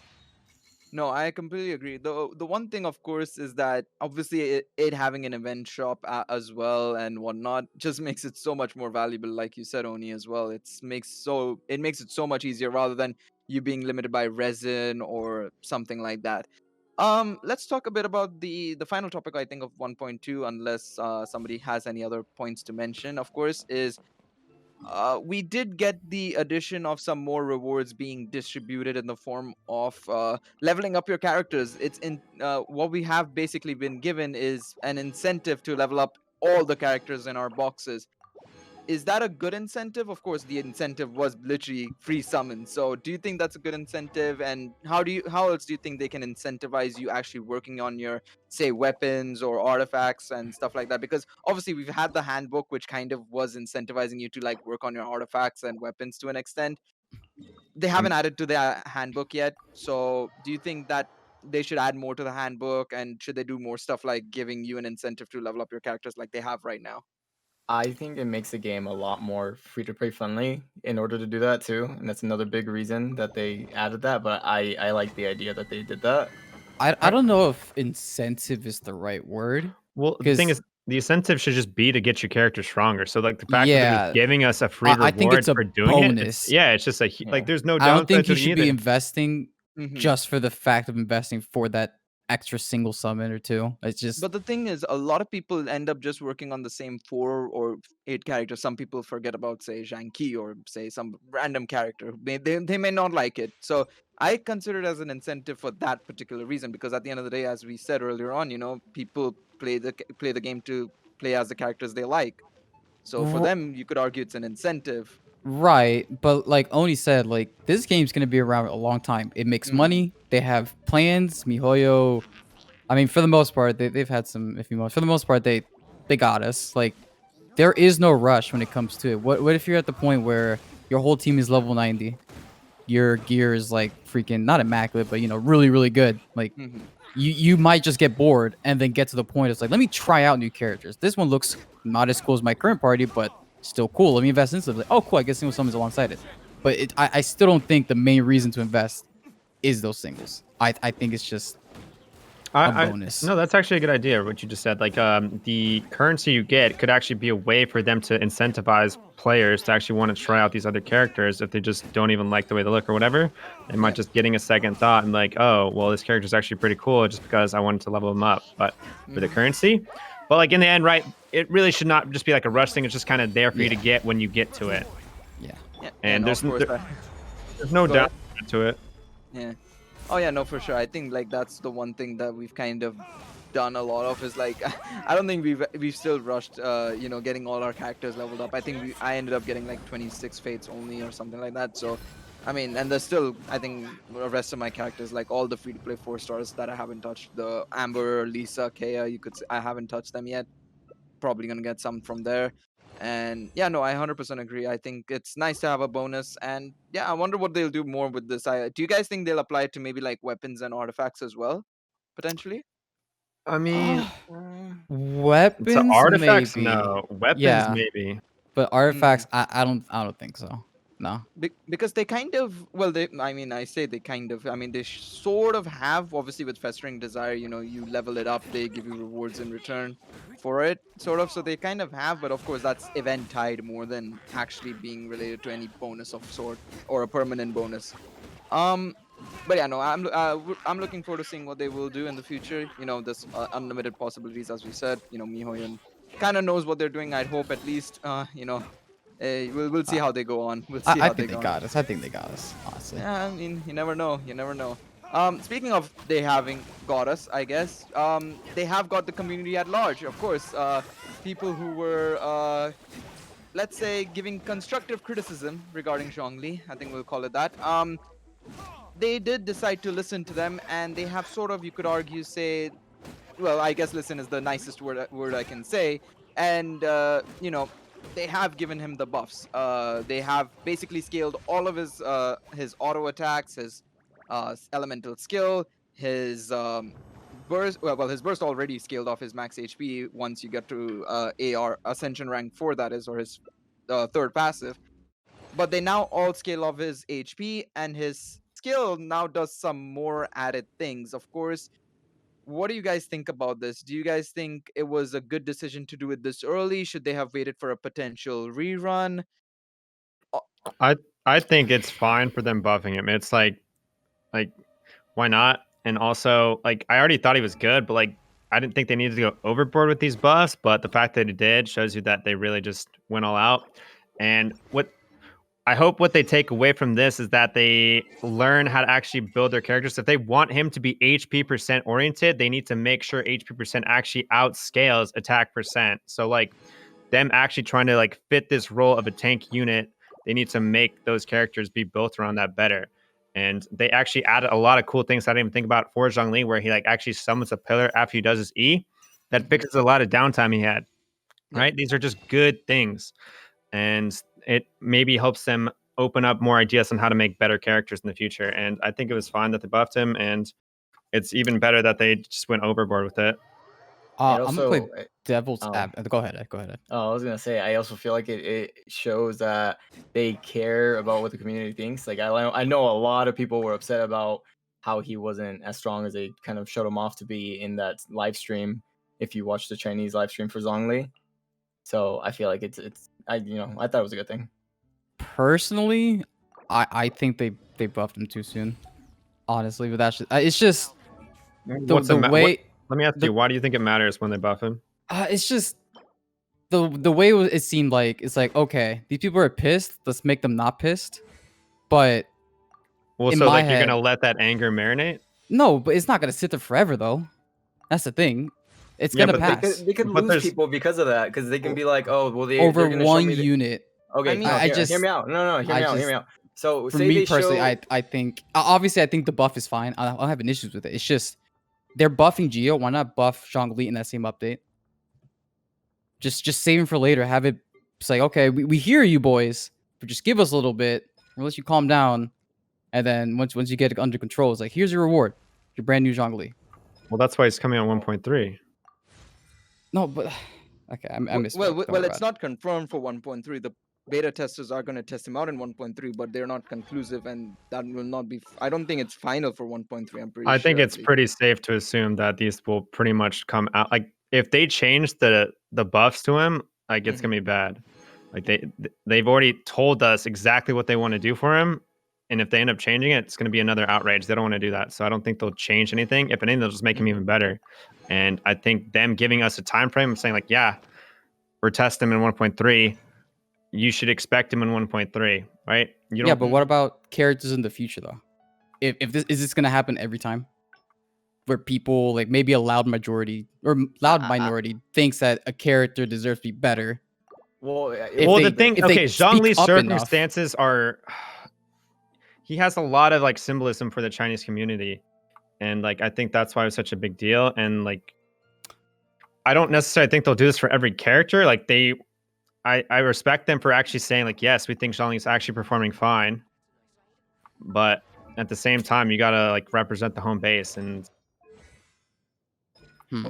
No, I completely agree. The one thing, of course, is that obviously it having an event shop as well and whatnot just makes it so much more valuable. Like you said, Oni, as well. It makes it so much easier rather than you being limited by resin or something like that. Let's talk a bit about the final topic. I think of 1.2, unless somebody has any other points to mention. Of course, is we did get the addition of some more rewards being distributed in the form of leveling up your characters. It's in What we have basically been given is an incentive to level up all the characters in our boxes. Is that a good incentive? Of course, the incentive was literally free summons. So, do you think that's a good incentive? And how else do you think they can incentivize you actually working on your, say, weapons or artifacts and stuff like that? Because obviously we've had the handbook, which kind of was incentivizing you to like work on your artifacts and weapons to an extent. They Um, haven't added to the handbook yet. So, do you think that they should add more to the handbook, and should they do more stuff like giving you an incentive to level up your characters like they have right now? I think it makes the game a lot more free to play friendly in order to do that too, and that's another big reason that they added that. But I like the idea that they did that. I don't know if incentive is the right word, well, the thing because is, the incentive should just be to get your character stronger. So, like, the fact that they're just yeah, giving us a free I think it's reward a for doing it, bonus. it's just like, Yeah. there's no I don't downside think to you it should be either. investing Mm-hmm. just for the fact of investing for that extra single summon or two. It's just But the thing is, a lot of people end up just working on the same 4 or 8 characters. Some people forget about, say, Zhang Qi or, say, some random character. They may not like it. So I consider it as an incentive for that particular reason, because at the end of the day, as we said earlier on, people play the game to play as the characters they like. So for r- them, you could argue it's an incentive. right, but like Oni said, like this game's gonna be around a long time. It makes Hmm. money. They have plans. Mihoyo. I mean, for the most part, they've had some iffy moments. For the most part, they got us. Like there is no rush when it comes to it. What if you're at the point where your whole team is level 90, your gear is like freaking not immaculate, but really really good. Like Mhm. you might just get bored and then get to the point it's like, let me try out new characters. This one looks not as cool as my current party, but still cool. Let me invest into it. Like, oh cool, I guess single summons alongside it. But I still don't think the main reason to invest is those singles. I think it's just a bonus. No, that's actually a good idea. What you just said, like the currency you get could actually be a way for them to incentivize players to actually want to try out these other characters if they just don't even like the way they look or whatever. They might Yeah. just getting a second thought and like, oh, well, this character is actually pretty cool just because I wanted to level them up, but for the Mhm. currency. But like in the end, right? It really should not just be like a rush thing. It's just kind of there for you to Yeah. get when you get to it, Yeah. Yeah. and no, of course. there's no Go ahead. downside to it. Yeah. Oh yeah, no, for sure. I think like that's the one thing that we've kind of done a lot of is like I don't think we've still rushed getting all our characters leveled up. I think I ended up getting like 26 fates only or something like that. So I mean, and there's still I think the rest of my characters like all the free to play 4 stars that I haven't touched. The Amber, Lisa, Kea, you could say I haven't touched them yet. Probably gonna get some from there. And yeah, no, I 100% agree. I think it's nice to have a bonus. And yeah, I wonder what they'll do more with this. Do you guys think they'll apply it to maybe like weapons and artifacts as well, potentially? I mean, Ah, Mm, to weapons artifacts, maybe. no. Weapons, Yeah, maybe. but artifacts, I don't think so. No. because they kind of, well, they, I mean, I say they kind of, I mean, they sort of have, obviously, with Festering Desire, you level it up, they give you rewards in return for it, sort of. So they kind of have, but of course, that's event tied more than actually being related to any bonus of sort or a permanent bonus. Um, but yeah, no, I'm looking forward to seeing what they will do in the future. This unlimited possibilities, as we said. Mihoyon kind of knows what they're doing. I'd hope at least. We'll see Uh, how they go on. We'll see I how think they they go on. got us. I think they got us, honestly. Yeah, I mean, you never know. You never know. Speaking of they having got us, I guess. They have got the community at large, of course. People who were let's say giving constructive criticism regarding Zhongli, I think we'll call it that. They did decide to listen to them, and they have sort of, you could argue, say, well, I guess listen is the nicest word I can say, and they have given him the buffs. They have basically scaled all of his auto attacks, his elemental skill, his burst. Well, his burst already scaled off his max HP once you get to AR Ascension rank 4, that is, or his third passive. But they now all scale off his HP, and his skill now does some more added things. Of course, what do you guys think about this? Do you guys think it was a good decision to do it this early? Should they have waited for a potential rerun? Uh, I I think it's fine for them buffing him. It's like why not? And also like I already thought he was good, but like I didn't think they needed to go overboard with these buffs. But the fact that it did shows you that they really just went all out. And what I hope what they take away from this is that they learn how to actually build their characters. If they want him to be HP percent oriented, they need to make sure HP percent actually outscales attack percent. So like them actually trying to like fit this role of a tank unit, they need to make those characters be built around that better. And they actually added a lot of cool things I didn't even think about for Zhongli, where he like actually summons a pillar after he does his E. That mhm. fixes a lot of downtime he had. Yep. Right? These are just good things, and it maybe helps them open up more ideas on how to make better characters in the future. And I think it was fine that they buffed him, and it's even better that they just went overboard with it. It I'm gonna play also, devil's oh, advocate. Go ahead. Go ahead. I was gonna say, I also feel like it shows that they care about what the community thinks. Like I know a lot of people were upset about how he wasn't as strong as they kind of showed him off to be in that live stream. If you watch the Chinese live stream for Zhongli, so I feel like it's I thought it was a good thing. Personally, I think they buffed him too soon. Honestly, but that's just, it's just What's the what? way Let me ask the you, why do you think it matters when they buff him? it's just the way it seemed like it's like, okay, these people are pissed. Let's make them not pissed. But Well, in so my like you're head, gonna let that anger marinate? no, but it's not gonna sit there forever though. That's the thing. It's Yeah, gonna but pass They could But lose there's people because of that, because they can be like, oh, well, over they're gonna show one me. unit. I Okay, mean, no, I hear just me out. No, hear I me out. Hear just me out. So for say me they personally, show. I think obviously I think the buff is fine. I don't have an issues with it. It's just they're buffing Geo. Why not buff Zhongli in that same update? Just save him for later. Have it. It's like, okay, we hear you boys, but just give us a little bit. We'll let you calm down, and then once you get it under control, it's like, here's your reward, your brand new Zhongli. Well, that's why it's coming on 1.3. No, but okay, I misspoke. Don't worry It's about it. not confirmed for 1.3. The beta testers are going to test him out in 1.3, but they're not conclusive, and that will not be. I don't think it's final for 1.3. I'm pretty I sure. think it's at least. pretty safe to assume that these will pretty much come out. Like if they change the buffs to him, like it's gonna be bad. Like they've already told us exactly what they want to do for him, and if they end up changing it, it's gonna be another outrage. They don't want to do that, so I don't think they'll change anything. If anything, they'll just make him even better. And I think them giving us a time frame, saying like, yeah, we're testing him in 1.3. You should expect him in 1.3, right? You don't. Yeah, but what about characters in the future though? If this is this gonna happen every time, where people like maybe a loud majority or loud minority thinks that a character deserves to be better. Well, the thing, if they okay, Zhong Li's speak up enough- circumstances are. He has a lot of like symbolism for the Chinese community, and like I think that's why it was such a big deal. And like, I don't necessarily think they'll do this for every character. Like I respect them for actually saying like, yes, we think Zhong Li's actually performing fine, but at the same time, you gotta like represent the home base, and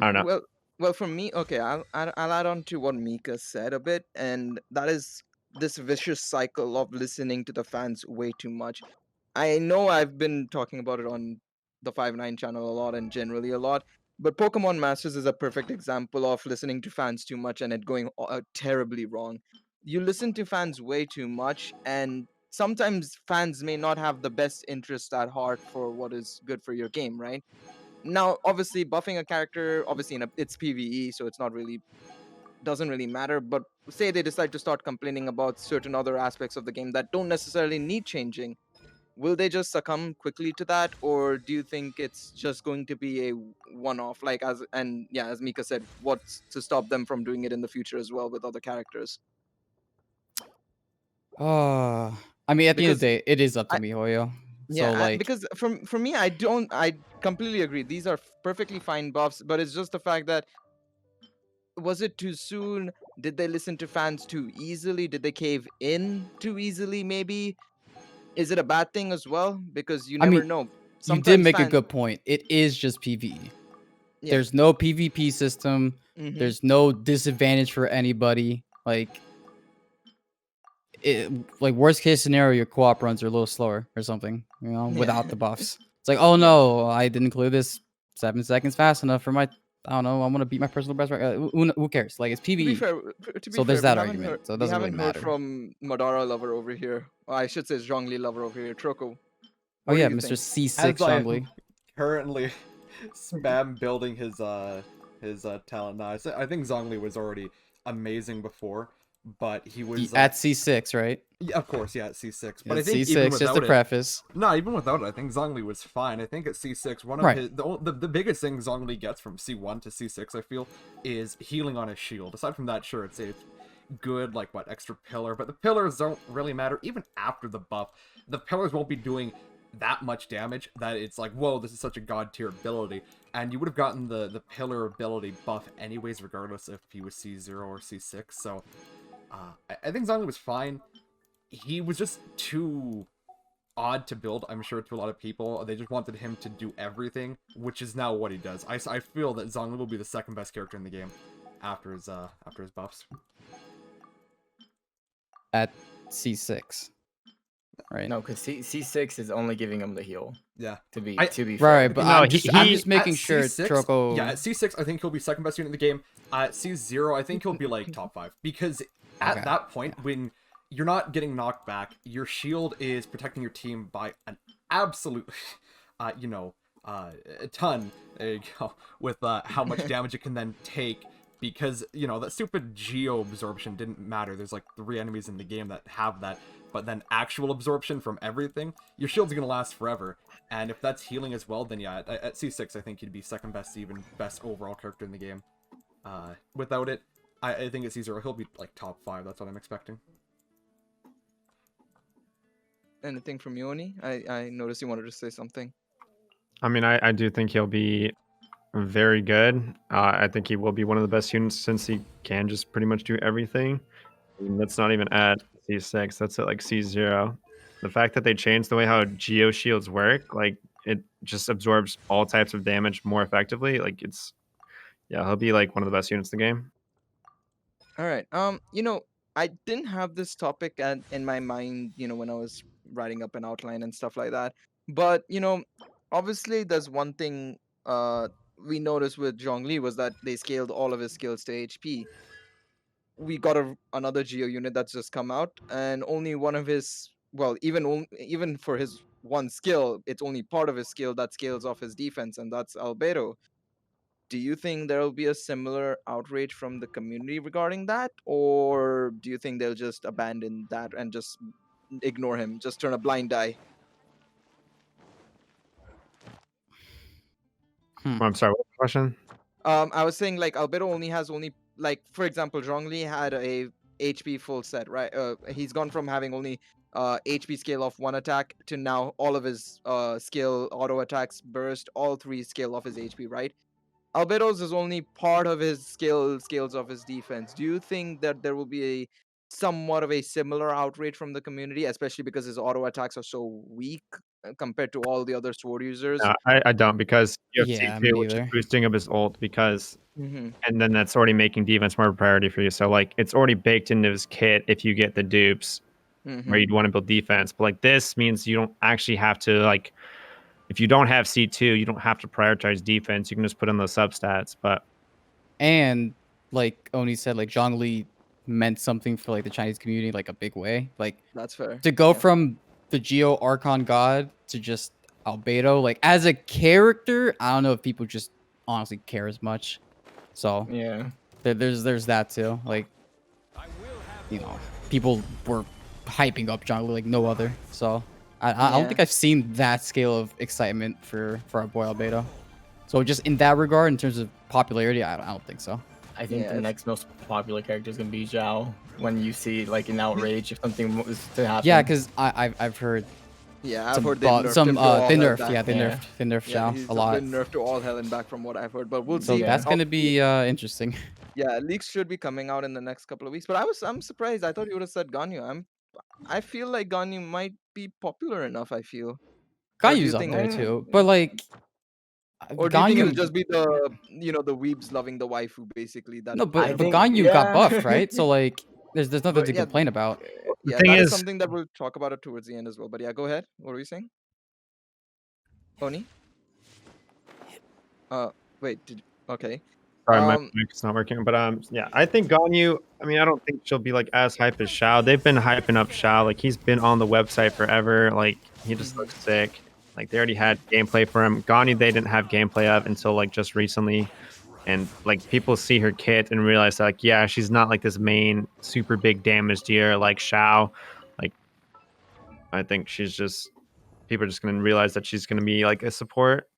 I don't know. Well, for me, okay, I'll add on to what Mika said a bit, and that is this vicious cycle of listening to the fans way too much. I know I've been talking about it on the 5-9 channel a lot and generally a lot, but Pokemon Masters is a perfect example of listening to fans too much and it going terribly wrong. You listen to fans way too much, and sometimes fans may not have the best interest at heart for what is good for your game, right? Now, obviously, buffing a character, obviously, it's PvE, so it's not really doesn't really matter. But say they decide to start complaining about certain other aspects of the game that don't necessarily need changing, will they just succumb quickly to that, or do you think it's just going to be a one-off? Like as Mika said, what's to stop them from doing it in the future as well with other characters? I mean, at the end of the day, it is up to I- MiHoYo. Yeah, So like, because for me, I completely agree. These are perfectly fine buffs, but it's just the fact that was it too soon? Did they listen to fans too easily? Did they cave in too easily? Maybe is it a bad thing as well? Because you I never mean, know. you did Sometimes make a good point. It is just PvE. Yeah. There's no PvP system. Mhm. There's no disadvantage for anybody. Like, like worst case scenario, your co-op runs are a little slower or something. You know, Yeah. without the buffs. It's like, oh no, I didn't clear this 7 seconds fast enough for my. I don't know. I want to beat my personal best. Who cares? Like, it's To be PvE. fair, So there's that argument. So it we doesn't really haven't heard matter. from Madara lover over here. Or I should say Zhongli lover over here. Troko. Oh What do yeah, you Mr. think? C6 As I am Zhongli. currently spam building his talent now. I think Zhongli was already amazing before, but he was At C6, right? yeah, of course, yeah, at C6. But At I think C6, even just without to it, preface. no, even without it, I think Zhongli was fine. I think at C6, one of Right. his the biggest thing Zhongli gets from C1 to C6, I feel, is healing on his shield. Aside from that, sure, it's good, like what extra pillar, but the pillars don't really matter even after the buff. The pillars won't be doing that much damage that it's like, whoa, this is such a god tier ability. And you would have gotten the pillar ability buff anyways, regardless if he was C0 or C6. So I think Zhongli was fine. He was just too odd to build, I'm sure, to a lot of people. They just wanted him to do everything, which is now what he does. I feel that Zhongli will be the second best character in the game after his buffs. At C6. Right. No, because C6 is only giving him the heal. Yeah. To be Right, fair. but No, I'm he- just making At sure C6, Troko. Yeah, at C6, I think he'll be second best unit in the game. At C0, I think he'll be like top 5. Because at Okay, that point, when you're not getting knocked back, your shield is protecting your team by an absolute, a ton. There you go. With how much damage it can then take. Because, that stupid Geo absorption didn't matter. There's like 3 enemies in the game that have that. But then actual absorption from everything, your shield's going to last forever. And if that's healing as well, then yeah, at C6, I think he'd be second best, even best overall character in the game. Without it, I think at C0, he'll be like top 5. That's what I'm expecting. Anything from you, Oni? I noticed you wanted to say something. I mean, I do think he'll be very good. I think he will be one of the best units since he can just pretty much do everything. And that's not even at C6. That's at like C0. The fact that they changed the way how Geo shields work, like it just absorbs all types of damage more effectively. Like yeah, he'll be like one of the best units in the game. All right. I didn't have this topic in my mind, when I was writing up an outline and stuff like that. But, obviously there's one thing we noticed with Zhongli was that they scaled all of his skills to HP. We got another Geo unit that's just come out, and only one of his, well, even for his one skill, it's only part of his skill that scales off his defense, and that's Albedo. Do you think there will be a similar outrage from the community regarding that, or do you think they'll just abandon that and just ignore him, just turn a blind eye? I'm sorry, what was the question? I was saying like Albedo only like, for example, Zhongli had a HP full set, right? He's gone from having only HP scale off one attack to now all of his skill auto attacks burst, all three scale off his HP, right? Albedo's is only part of his scales of his defense. Do you think that there will be a somewhat of a similar outrage from the community, especially because his auto attacks are so weak compared to all the other sword users? No, I don't because you have Yeah, me C2, which is neither. boosting up his ult because Mm-hmm. and then that's already making defense more of a priority for you. So like it's already baked into his kit if you get the dupes where Mm-hmm. you'd want to build defense. But like this means you don't actually have to like if you don't have C2, you don't have to prioritize defense. You can just put in those substats. But And like Oni said, like Zhongli meant something for like the Chinese community, like a big way. Like That's fair. to go Yeah. from the Geo Archon God to just Albedo, like as a character, I don't know if people just honestly care as much. So Yeah. there's that too. Like, people were hyping up Zhongli like no other. So I don't Yeah. think I've seen that scale of excitement for our boy Albedo. So just in that regard, in terms of popularity, I don't think so. I think Yeah, the next most popular character is gonna be Zhao. When you see like an outrage if something was to happen. Yeah, because I've heard Yeah, I've some heard they've nerfed him to all they hell nerfed back. they Yeah. nerfed they nerfed Yeah, Shao he's a lot. been nerfed to all hell and back from what I've heard. But we'll So see. that's Yeah. gonna be interesting. Yeah, leaks should be coming out in the next couple of weeks. But I'm surprised. I thought you would have said Ganyu. I feel like Ganyu might be popular enough, I feel. Or do you Ganyu's up think there Eh, too, but like or do you think it'll Ganyu, just be the weebs loving the waifu basically that no, I but think Ganyu got buffed, yeah. right? So like there's nothing But to yeah, complain about. the yeah, thing that is is, something that we'll talk about it towards the end as well. But yeah, go ahead. What were you saying? Oni? Uh wait, okay. sorry, my Um mic's not working. But yeah, I think Ganyu. I mean, I don't think she'll be like as hype as Shao. They've been hyping up Shao. Like he's been on the website forever. Like he just mhm. looks sick. Like they already had gameplay for him. Ganyu, they didn't have gameplay of until like just recently. And like people see her kit and realize that, like, yeah, she's not like this main super big damage dealer like Shao. Like I think she's just people are just gonna realize that she's gonna be like a support,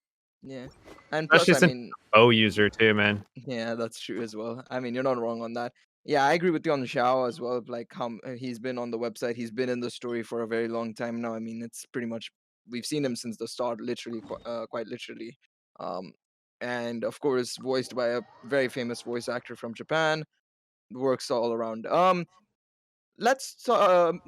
Yeah. And plus, especially I since mean, she's a bow user too, man. yeah, that's true as well. I mean, you're not wrong on that. Yeah, I agree with you on Xiao as well. Like, how he's been on the website, he's been in the story for a very long time now. I mean, it's pretty much we've seen him since the start, literally, quite literally. Um, and of course, voiced by a very famous voice actor from Japan. Works all around.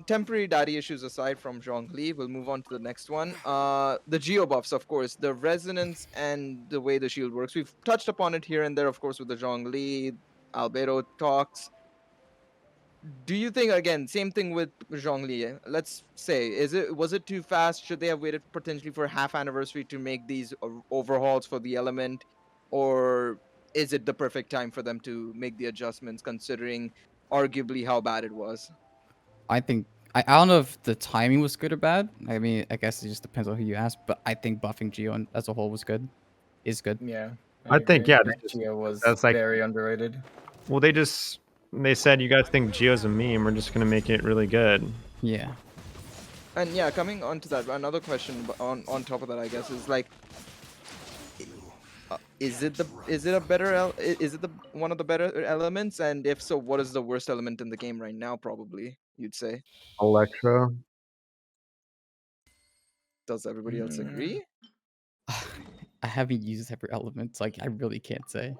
Temporary daddy issues aside from Zhongli, we'll move on to the next one. The Geo Buffs, of course, the resonance and the way the shield works. We've touched upon it here and there, of course, with the Zhongli, Albedo talks. Do you think, again, same thing with Zhongli? Let's say, was it too fast? Should they have waited potentially for half anniversary to make these overhauls for the element, or is it the perfect time for them to make the adjustments, considering arguably how bad it was? I think I don't know if the timing was good or bad. I mean, I guess it just depends on who you ask. But I think buffing Geo as a whole was good. Is good. Yeah, I I think agree. yeah, Geo was that's like very underrated. well, they said you guys think Geo's a meme. We're just gonna make it really good. Yeah. And yeah, coming on to that, another question on top of that, I guess, is like, is it a better is it the one of the better elements? And if so, what is the worst element in the game right now? Probably, you'd say. Electro. Does everybody else Mm, agree? I haven't used Hyper Elements. Like, I really can't say.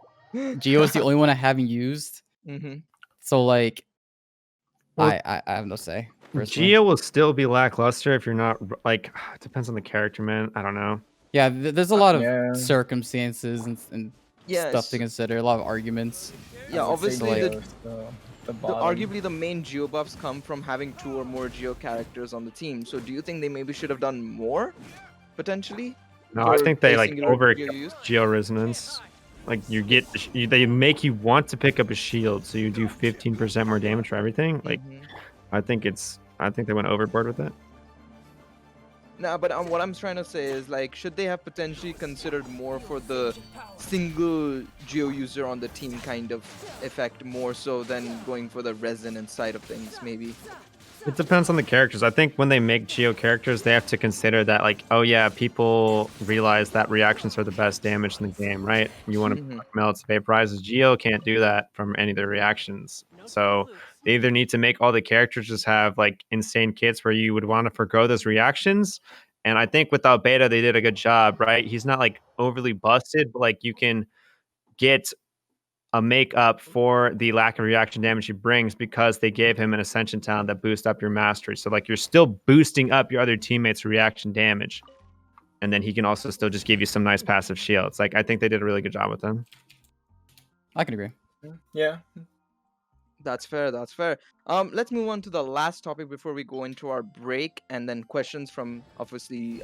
Geo is the only one I haven't used. Mm-hmm. So like, Well, I have no say. Personally. Geo will still be lackluster if you're not like. It depends on the character, man. I don't know. Yeah, there's a lot of Yeah, circumstances and stuff to Yes. consider. A lot of arguments. I Yeah, would say obviously like- the Geo is the bottom. arguably the main Geo buffs come from having 2 or more Geo characters on the team. So do you think they maybe should have done more, potentially? No, I for think they a like singular over Geo use? Geo resonance. Like they make you want to pick up a shield, so you do 15% more damage for everything. Like Mhm. I think they went overboard with it. No, but what I'm trying to say is, like, should they have potentially considered more for the single Geo user on the team kind of effect more so than going for the resonance side of things, maybe? It depends on the characters. I think when they make Geo characters, they have to consider that, like, oh yeah, people realize that reactions are the best damage in the game, right? You want to Mhm. melts, vaporizes. Geo can't do that from any of their reactions. So they either need to make all the characters just have like insane kits where you would want to forgo those reactions. And I think without beta, they did a good job, right? He's not like overly busted, but like you can get a makeup for the lack of reaction damage he brings because they gave him an ascension talent that boosts up your mastery. So like you're still boosting up your other teammates' reaction damage. And then he can also still just give you some nice passive shields. Like I think they did a really good job with him. I can agree. Yeah. That's fair. That's fair. Let's move on to the last topic before we go into our break, and then questions from obviously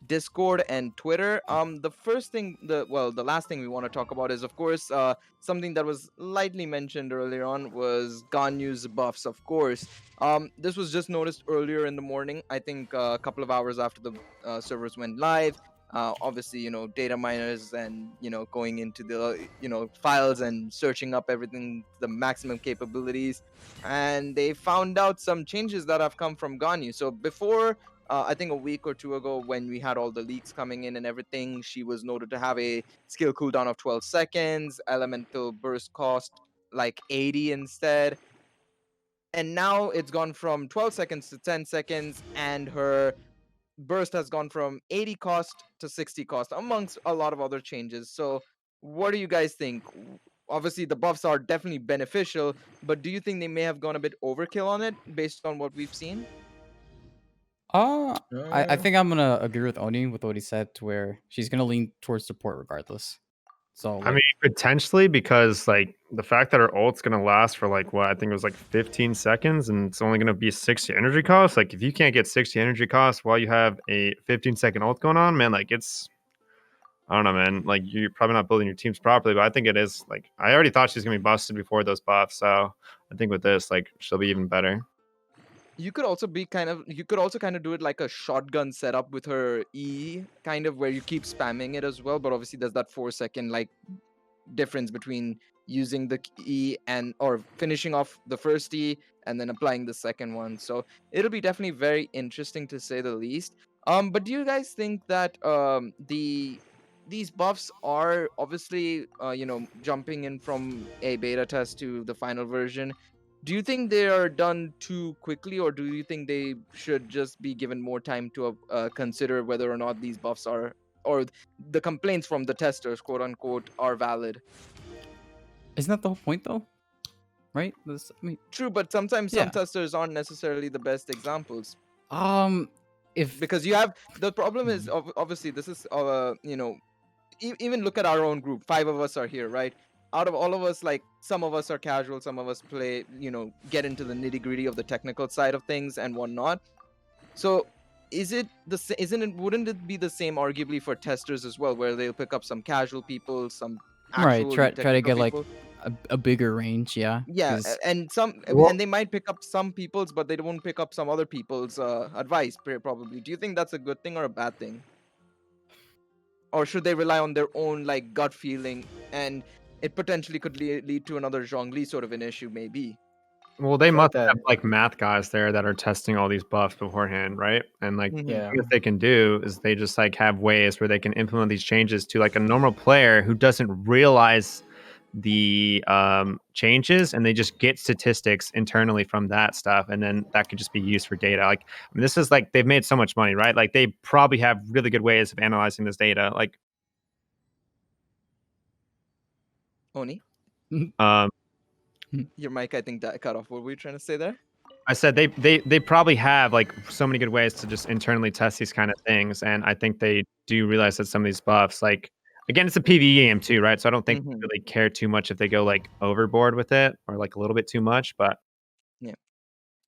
Discord and Twitter. The first thing, the last thing we want to talk about is, of course, something that was lightly mentioned earlier on was Ganyu's buffs. Of course, this was just noticed earlier in the morning. I think a couple of hours after the servers went live. Obviously, data miners and going into the files and searching up everything to the maximum capabilities, and they found out some changes that have come from Ganyu. So before, I think a week or two ago, when we had all the leaks coming in and everything, she was noted to have a skill cooldown of 12 seconds, elemental burst cost like 80 instead, and now it's gone from 12 seconds to 10 seconds, and her burst has gone from 80 cost to 60 cost, amongst a lot of other changes. So what do you guys think? Obviously the buffs are definitely beneficial, but do you think they may have gone a bit overkill on it based on what we've seen? I think I'm gonna agree with Oni with what he said, to where she's gonna lean towards support regardless. So I like, mean, potentially because like the fact that her ult's gonna last for like what I think it was like 15 seconds and it's only gonna be 60 energy cost. Like if you can't get 60 energy cost while you have a 15-second ult going on, man, like I don't know, man. Like you're probably not building your teams properly, but I think it is like I already thought she's gonna be busted before those buffs, so I think with this, like she'll be even better. You could also kind of do it like a shotgun setup with her E, kind of where you keep spamming it as well, but obviously there's that 4 second like difference between using the E and or finishing off the first E and then applying the second one. So it'll be definitely very interesting to say the least. But do you guys think that these buffs are obviously jumping in from a beta test to the final version? Do you think they are done too quickly, or do you think they should just be given more time to consider whether or not these buffs are, or the complaints from the testers, quote unquote, are valid? isn't that the whole point though? Right? I mean, True, but sometimes some yeah. testers aren't necessarily the best examples, If because you have the problem is Mhm. obviously this is even look at our own group. 5 of us are here, right? Out of all of us, like, some of us are casual, some of us play, get into the nitty gritty of the technical side of things and whatnot. So wouldn't it be the same arguably for testers as well, where they'll pick up some casual people, some right, actually try to technical get like people? a bigger range, yeah. Yeah, 'Cause Well, and they might pick up some people's, but they won't pick up some other people's advice, probably. Do you think that's a good thing or a bad thing? Or should they rely on their own like gut feeling, and it potentially could lead to another Zhongli sort of an issue, maybe? well, they feel like must that. have like math guys there that are testing all these buffs beforehand, right? And like Mhm. Yeah. what they can do is they just like have ways where they can implement these changes to like a normal player who doesn't realize the changes, and they just get statistics internally from that stuff, and then that could just be used for data. Like I mean, this is like they've made so much money, right? Like they probably have really good ways of analyzing this data. Like Oni, Um, your mic, I think, cut off. What were you trying to say there? I said they probably have like so many good ways to just internally test these kind of things, and I think they do realize that some of these buffs, like again, it's a PvE game too, right? So I don't think they Mm-hmm. really care too much if they go like overboard with it or like a little bit too much. But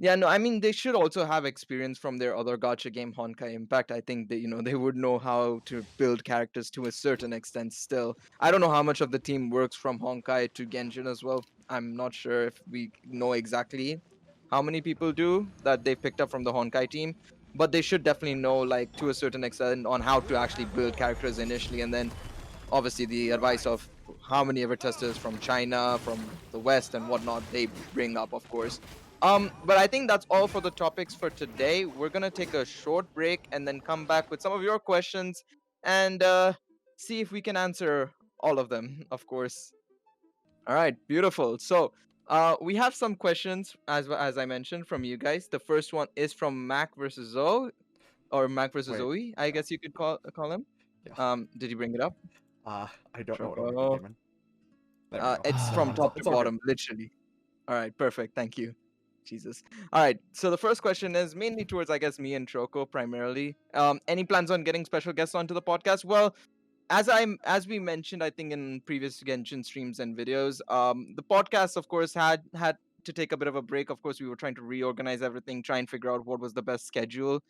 Yeah, no, I mean they should also have experience from their other gacha game, Honkai Impact. I think they would know how to build characters to a certain extent still. I don't know how much of the team works from Honkai to Genshin as well. I'm not sure if we know exactly how many people do that they picked up from the Honkai team, but they should definitely know like to a certain extent on how to actually build characters initially, and then obviously the advice of how many ever testers from China, from the West, and whatnot they bring up, of course. But I think that's all for the topics for today. We're gonna take a short break and then come back with some of your questions and see if we can answer all of them, of course. All right, beautiful. So we have some questions as I mentioned from you guys. The first one is from Mac versus Zoe, or Mac versus Wait, Zoe, I guess you could call him. yeah. Did you bring it up? I don't know what order he Trouble. came in. There we go. It's from top to It's all good. bottom, literally. All right, perfect. Thank you. Jesus. All right. So the first question is mainly towards, I guess, me and Choco primarily. Any plans on getting special guests onto the podcast? Well, as we mentioned, I think in previous Genshin streams and videos, the podcast, of course, had to take a bit of a break. Of course, we were trying to reorganize everything, try and figure out what was the best schedule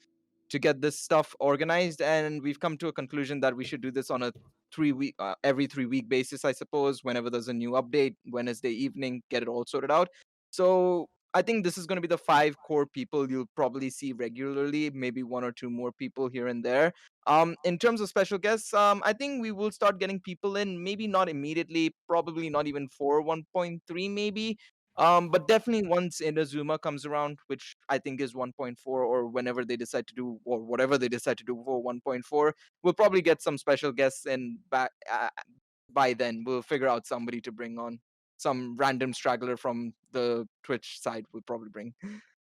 to get this stuff organized, and we've come to a conclusion that we should do this on a every 3 week basis, I suppose, whenever there's a new update, Wednesday evening, get it all sorted out. So I think this is going to be the 5 core people you'll probably see regularly, maybe 1 or 2 more people here and there. In terms of special guests, I think we will start getting people in, maybe not immediately, probably not even for 1.3 maybe, but definitely once Inazuma comes around, which I think is 1.4, or whenever they decide to do, or whatever they decide to do for 1.4, we'll probably get some special guests in back by then. We'll figure out somebody to bring on. Some random straggler from the Twitch side we'll probably bring.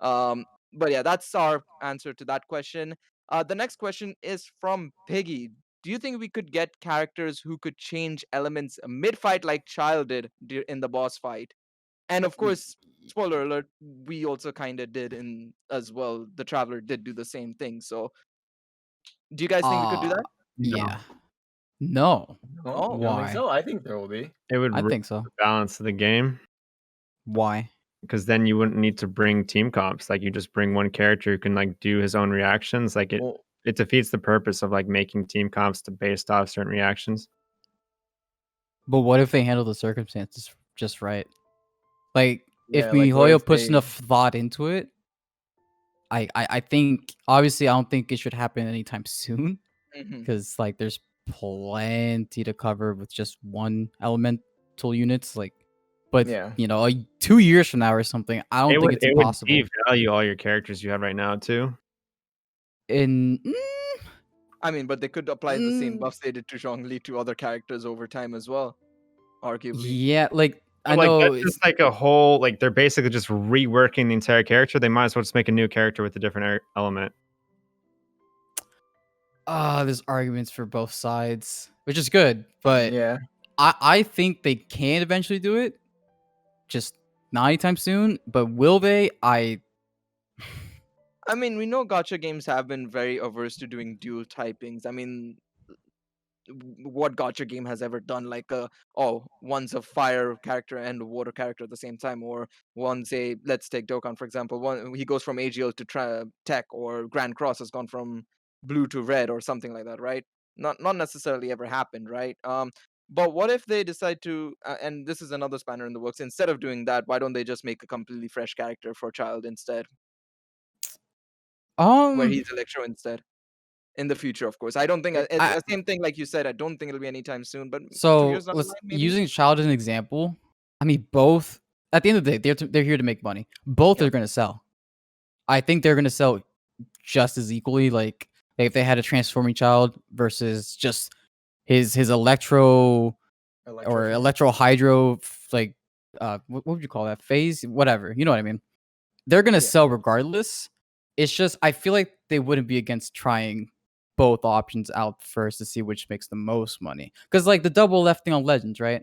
Um, but yeah, that's our answer to that question. The next question is from Piggy. Do you think we could get characters who could change elements mid-fight like Child did in the boss fight? And of Y- course, spoiler alert, we also kind of did in as well. The Traveler did do the same thing. So, do you guys think we could do Uh that? no, yeah. No. No, Oh, you don't think Why? so? I think there will be. it would I ruin think so. the balance of the game Why? because then you wouldn't need to bring team comps. Like you just bring one character who can like do his own reactions. Like it Well, it defeats the purpose of like making team comps to based off certain reactions. But what if they handle the circumstances just right? Like if yeah, like what MiHoYo if puts they? enough thought into it, I think obviously I don't think it should happen anytime soon hmm because like there's plenty to cover with just one elemental units. Like, but Yeah, 2 years from now or something, I don't think it's It would impossible. devalue all your characters you have right now too. In I mean, but they could apply the same mm, buffs they did to Zhongli to other characters over time as well, arguably. yeah, like I But like know that's it's just like a whole like they're basically just reworking the entire character. They might as well just make a new character with a different element. there's arguments for both sides, which is good, but yeah. I think they can eventually do it, just not anytime soon. But will they? I mean, we know gacha games have been very averse to doing dual typings. I mean, what gacha game has ever done like one's a fire character and a water character at the same time, or one's a, let's take Dokkan for example, one he goes from AGL to tech, or Grand Cross has gone from blue to red or something like that, right? Not necessarily ever happened, right? But what if they decide to and this is another spanner in the works, instead of doing that, why don't they just make a completely fresh character for Child instead, where um he's Electro instead? In the future, of course. I don't think it's I the same thing like you said. I don't think it'll be anytime soon, but 2 years so down the let's line, maybe. using child as an example. I mean, both at the end of the day, they're here to make money. Both Yeah. are gonna sell. I think they're gonna sell just as equally. Like if they had a transforming child versus just his electro or Electro. electro hydro, like what would you call that, phase, whatever, you know what I mean. They're gonna Yeah. sell regardless. It's just I feel like they wouldn't be against trying both options out first to see which makes the most money, because like the double left thing on Legends, right?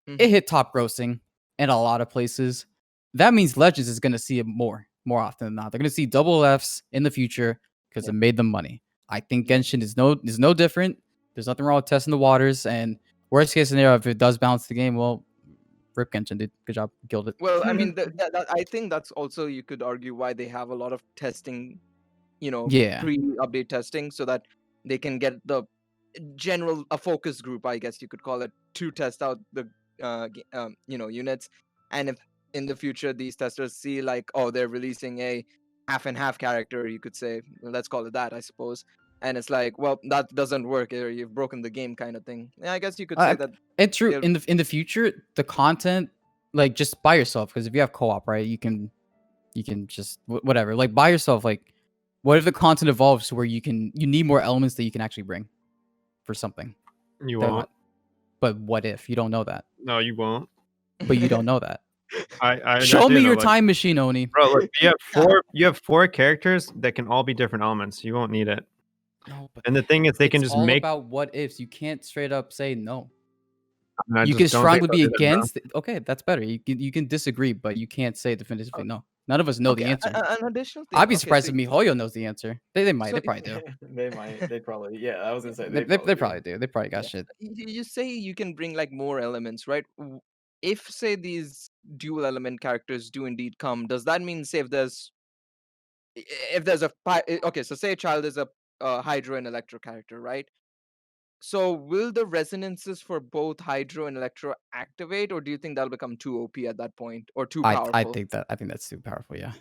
It hit top grossing in a lot of places. That means Legends is going to see it more often than not. They're going to see double Fs in the future because it made them money. I think Genshin is no different. There's nothing wrong with testing the waters. And worst case scenario, if it does balance the game, well, rip Genshin, dude. Good job, killed it. Well, I mean, I think that's also, you could argue, why they have a lot of testing, Yeah. pre-update testing, so that they can get the general a focus group, I guess you could call it, to test out the units. And if in the future these testers see like, oh, they're releasing a half and half character, you could say, let's call it that, I suppose, and it's like, well, that doesn't work, or you've broken the game, kind of thing. Yeah, I guess you could say that. It's true. they'll- In the future, the content, like, just by yourself, because if you have co-op, right, you can just whatever, like, by yourself. Like, what if the content evolves to where you need more elements that you can actually bring for something? You That- won't. But what if you don't know that? No, you won't. But you don't know that. I Show do me know, your like- time machine, Oni. Bro, look, you have four characters that can all be different elements. You won't need it. No, but And the thing is, they can it's just all make. about what ifs. You can't straight up say no. I You just can don't strongly think be they'll do that, bro. against it. Okay, that's better. You can disagree, but you can't say definitively no. None of us know the answer. An additional thing. I'd be Okay, surprised so if MiHoYo knows the answer. They might. so They probably do. They might. They probably. Yeah, I was gonna say They probably do. They probably got shit. you say you can bring like more elements, right? If, say, these dual element characters do indeed come, does that mean, say, if there's okay, so say a child is a Hydro and Electro character, right? So will the resonances for both Hydro and Electro activate, or do you think that'll become too OP at that point, or too powerful? I think that's too powerful. Yeah.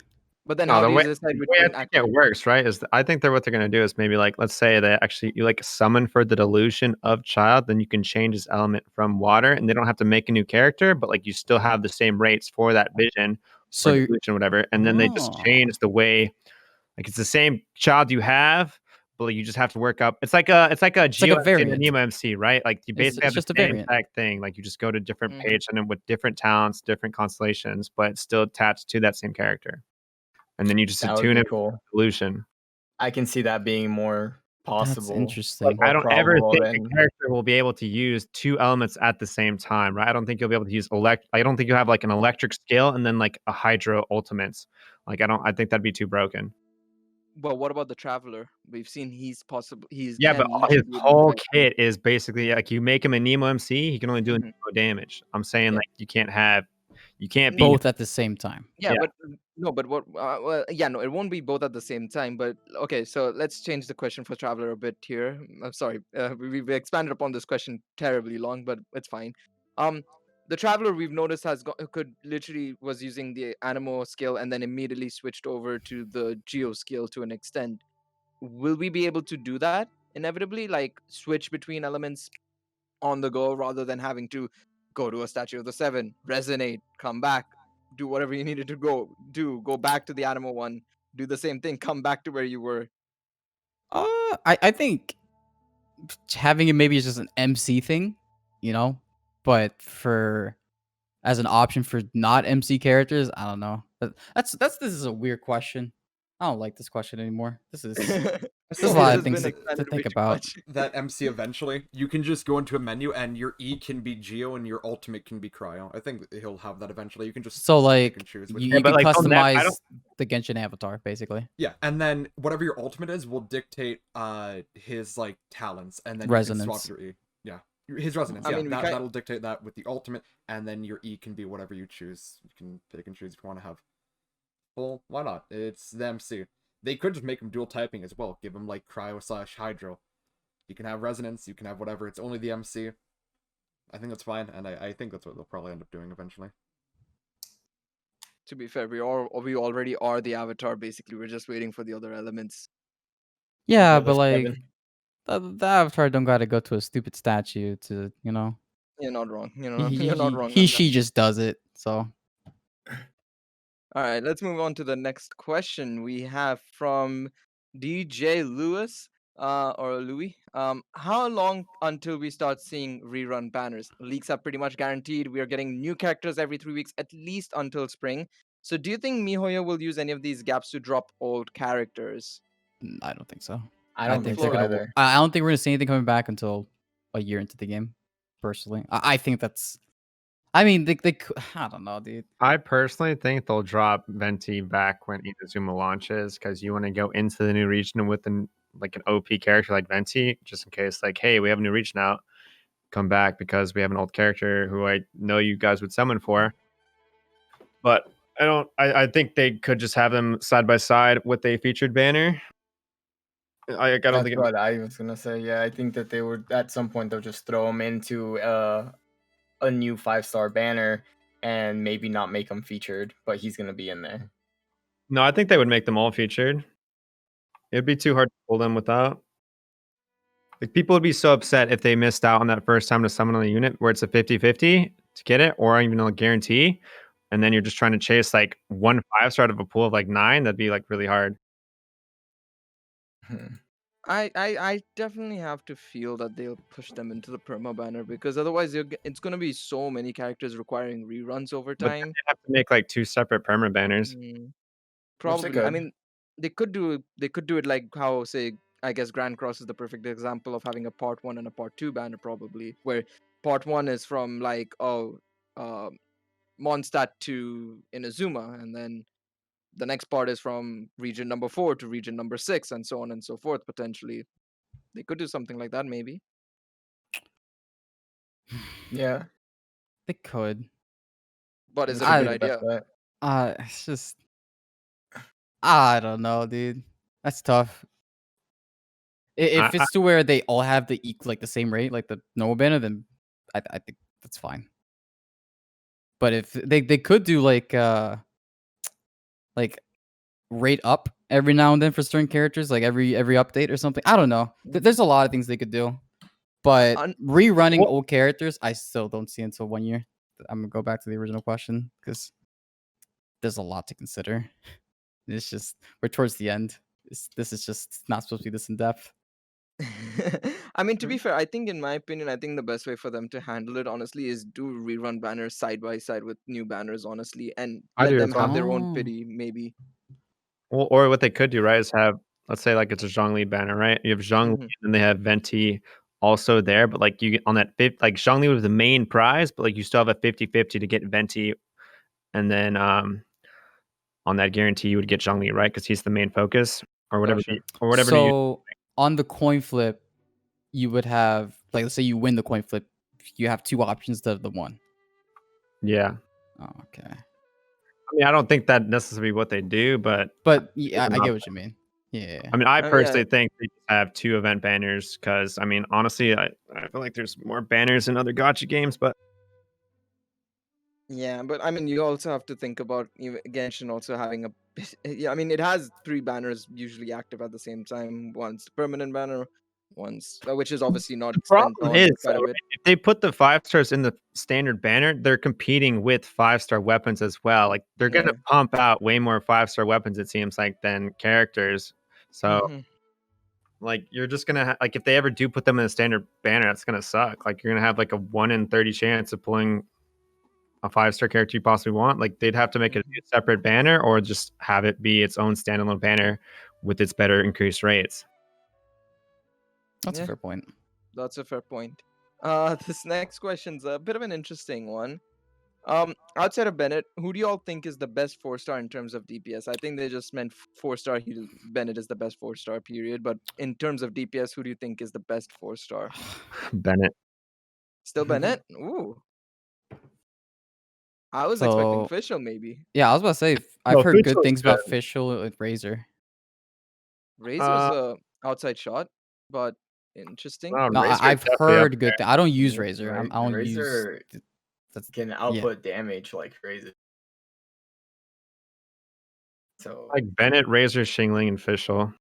But then No, how the do you way, decide the which way I one think activates? it works, right, is I think what they're going to do is maybe, like, let's say they actually, you like summon for the delusion of child, then you can change his element from water, and they don't have to make a new character, but like you still have the same rates for that vision So or you're- delusion, whatever, and then they just Oh. change the way, like, it's the same child you have, but like, you just have to work up. It's like a Geo and variant. Nemo MC, right? Like you basically it's have just a the same variant. exact thing. Like you just go to different Mhm. page and then with different talents, different constellations, but it's still attached to that same character. And then you just That would attune be it cool. to delusion. I can see that being more possible. That's interesting. Like, I more don't ever probable think than- a character will be able to use two elements at the same time, right? I don't think you'll be able to use I don't think you'll have like an electric skill and then like a hydro ultimates. Like I think that'd be too broken. Well, what about the Traveler? We've seen he's Yeah, but can all his literally do whole that. kit is basically like you make him a Nemo MC, he can only do Mhm. Nemo damage. I'm saying Yeah. like you can't be Both at the same time. Yeah, Yeah. but no, but what? Well, yeah, no, it won't be both at the same time. But okay, so let's change the question for Traveler a bit here. I'm sorry, we've expanded upon this question terribly long, but it's fine. The Traveler, we've noticed, could literally was using the Animo skill and then immediately switched over to the Geo skill to an extent. Will we be able to do that inevitably, like switch between elements on the go rather than having to go to a Statue of the Seven, resonate, come back, do whatever you needed to go back to the Animo one, do the same thing, come back to where you were? I think having it maybe is just an MC thing, you know, but for as an option for not MC characters, I don't know. This is a weird question. I don't like this question anymore. This is there's a lot of things to think about. That MC eventually, you can just go into a menu and your E can be Geo and your ultimate can be Cryo. I think he'll have that eventually. You can just So pick like and choose you, which you Yeah, can but, like, from that, I customize don't- the Genshin avatar basically. Yeah, and then whatever your ultimate is will dictate his like talents, and then you Resonance. can swap your E. Yeah, his resonance. I Yeah, mean, that'll dictate that with the ultimate, and then your E can be whatever you choose. You can pick and choose if you want to have. Well, why not? It's the MC. They could just make him dual typing as well. Give him like Cryo / Hydro. You can have resonance. You can have whatever. It's only the MC. I think that's fine, and I think that's what they'll probably end up doing eventually. To be fair, we already are the avatar. Basically, we're just waiting for the other elements. Yeah, Another but like seven. the avatar don't gotta go to a stupid statue to, you know. You're not wrong. You're not wrong. She just does it. So All right, let's move on to the next question we have from DJ Lewis, or Louis. How long until we start seeing rerun banners? Leaks are pretty much guaranteed. We are getting new characters every 3 weeks, at least until spring. So, do you think MiHoYo will use any of these gaps to drop old characters? I don't think so. I don't think so they're gonna. either. I don't think we're gonna see anything coming back until a year into the game. Personally, I think that's I mean, I don't know, dude. I personally think they'll drop Venti back when Inazuma launches because you want to go into the new region with an OP character like Venti, just in case, like, hey, we have a new region out, come back because we have an old character who I know you guys would summon for. But I think they could just have them side by side with a featured banner. I don't That's think what I was gonna say. Yeah, I think that they would at some point they'll just throw him into a new 5-star banner and maybe not make him featured, but he's gonna be in there. No, I think they would make them all featured. It'd be too hard to pull them without. Like, people would be so upset if they missed out on that first time to summon on a unit where it's a 50-50 to get it, or even a guarantee, and then you're just trying to chase like 1 5-star out of a pool of like 9. That'd be like really hard. I definitely have to feel that they'll push them into the perma banner because otherwise it's going to be so many characters requiring reruns over But then time. they have to make like 2 separate perma banners. Mm, Which they probably. I could. mean, they could do it like how, say, I guess Grand Cross is the perfect example of having a part 1 and a part 2 banner, probably, where part 1 is from like Mondstadt to Inazuma, and then the next part is from region number 4 to region number 6, and so on and so forth. Potentially, they could do something like that, maybe. Yeah, They could. But is this it a would be good the best idea? bet. It's just I don't know, dude. That's tough. If I it's to where they all have the like the same rate, like the normal banner, then I think that's fine. But if they could do like rate up every now and then for certain characters, like every update or something. I don't know. There's a lot of things they could do. But Un- rerunning Well- old characters, I still don't see until 1 year. I'm gonna go back to the original question because there's a lot to consider. It's just we're towards the end. This is just not supposed to be this in depth. I mean, to be fair, I think, in my opinion, I think the best way for them to handle it, honestly, is do rerun banners side by side with new banners, honestly, and I let do them as well. have their own Oh. pity, maybe. Well, or what they could do, right, is have, let's say, like, it's a Zhongli banner, right? You have Zhongli, Mhm. and they have Venti also there, but, like, you get on that like, Zhongli was the main prize, but, like, you still have a 50-50 to get Venti, and then, on that guarantee, you would get Zhongli, right? Because he's the main focus, or whatever Gotcha. the So on the coin flip, you would have like let's say you win the coin flip, you have 2 options instead of the 1. Yeah. Oh, okay. I mean, I don't think that necessarily what they do, but But yeah, it's I not get what you mean. Yeah. I mean, I Yeah. personally think they just have 2 event banners because, I mean, honestly, I feel like there's more banners in other gacha games, but Yeah, but I mean, you also have to think about Genshin also having a bit. Yeah, I mean, it has 3 banners usually active at the same time. One's the permanent banner, one's which is obviously not the spent problem on is, quite a though, bit. if they put the 5 stars in the standard banner, they're competing with 5-star weapons as well. Like, they're gonna Yeah. pump out way more 5-star weapons, it seems like, than characters. So, Mhm. like, you're just gonna like, if they ever do put them in a standard banner, that's gonna suck. Like, you're gonna have, like, a 1 in 30 chance of pulling a 5-star character you possibly want. Like, they'd have to make it a separate banner or just have it be its own standalone banner with its better increased rates. That's a Yeah. fair point. That's a fair point. This next question's a bit of an interesting one. Outside of Bennett, who do y'all think is the best 4-star in terms of DPS? I think they just meant 4-star. Bennett is the best 4-star, period. But in terms of DPS, who do you think is the best 4-star? Bennett. Still Bennett? Ooh, I was expecting So Fischl, maybe. yeah, I was about to say I've No, heard good Fuchsio's things good. about Fischl with Razor. Razor's a outside shot, but interesting. No, No, Razor I've definitely up heard good. I don't use Razor. I don't use. Razor That's can output damage like crazy. So like Bennett, Razor, Shingling, and Fischl.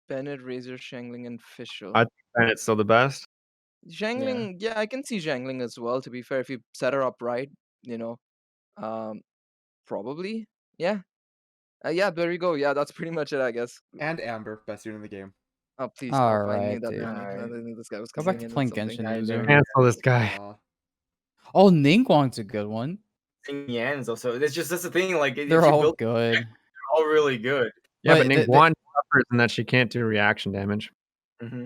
Bennett, Razor, Shangling, and Fischl. I think Bennett's still the best. Zhangling, yeah, I can see Zhangling as well. To be fair, if you set her up right, you know, um, probably, yeah, yeah. There you go. Yeah, that's pretty much it, I guess. And Amber, best unit in the game. Oh, please all stop! I knew right, that. dude. I knew this guy was Go coming back to in with playing something. Genshin, I loser. know. Cancel this guy. Oh, Ningguang's a good one. Yan's also. It's just that's the thing. Like They're if you all build, good. they're all really good. Yeah, but But Ningguang suffers in that she can't do reaction damage. Mm-hmm.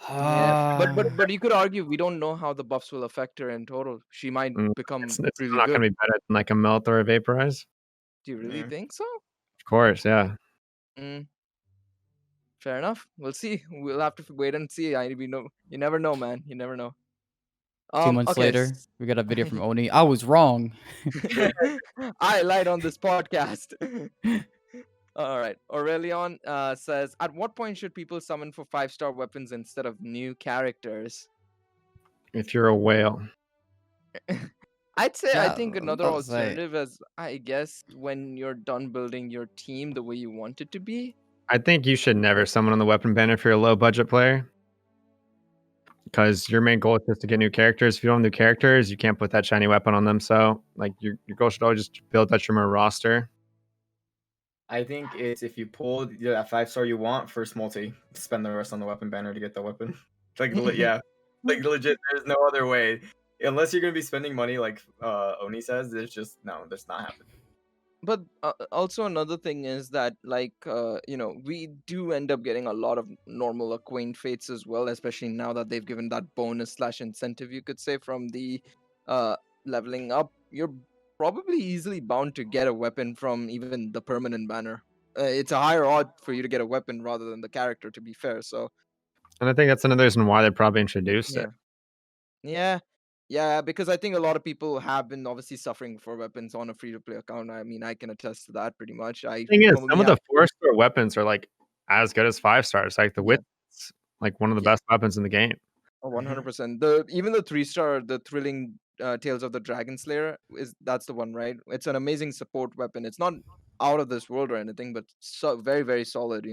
Yeah, but Ah, but you could argue we don't know how the buffs will affect her in total. She might Mm, become it's really not gonna good. be better than like a melt or a vaporize. Do you really Yeah. think so? Of course, yeah. Mm, fair enough. We'll see. We'll have to wait and see. We know. You never know, man. You never know. 2 months Okay. later, we got a video from Oni. I was wrong. I lied on this podcast. All right. Aurelion says, at what point should people summon for 5-star weapons instead of new characters? If you're a whale. I'd say I Yeah, think I was another about to say. alternative is, I guess, when you're done building your team the way you want it to be. I think you should never summon on the weapon banner if you're a low budget player. Because your main goal is just to get new characters. If you don't have new characters, you can't put that shiny weapon on them. So like your goal should always just build that your roster. I think it's if you pull that 5-star you want, first multi, spend the rest on the weapon banner to get the weapon. Yeah, like legit. There's no other way, unless you're gonna be spending money like Oni says. There's just no, that's not happening. But also another thing is that, like, we do end up getting a lot of normal acquaint fates as well, especially now that they've given that bonus slash incentive, you could say, from the leveling up. You're probably easily bound to get a weapon from even the permanent banner. It's a higher odd for you to get a weapon rather than the character, to be fair. So And I think that's another reason why they probably introduced it. yeah. Yeah, because I think a lot of people have been obviously suffering for weapons on a free to play account. I mean, I can attest to that pretty much. I Thing is, normally some of have, the 4-star weapons are like as good as 5 stars. Like the yeah, witch, like one of the yeah, best weapons in the game. 100%. Even the 3-star, the thrilling Tales of the Dragon Slayer that's the one, right? It's an amazing support weapon. It's not out of this world or anything, but so very very solid,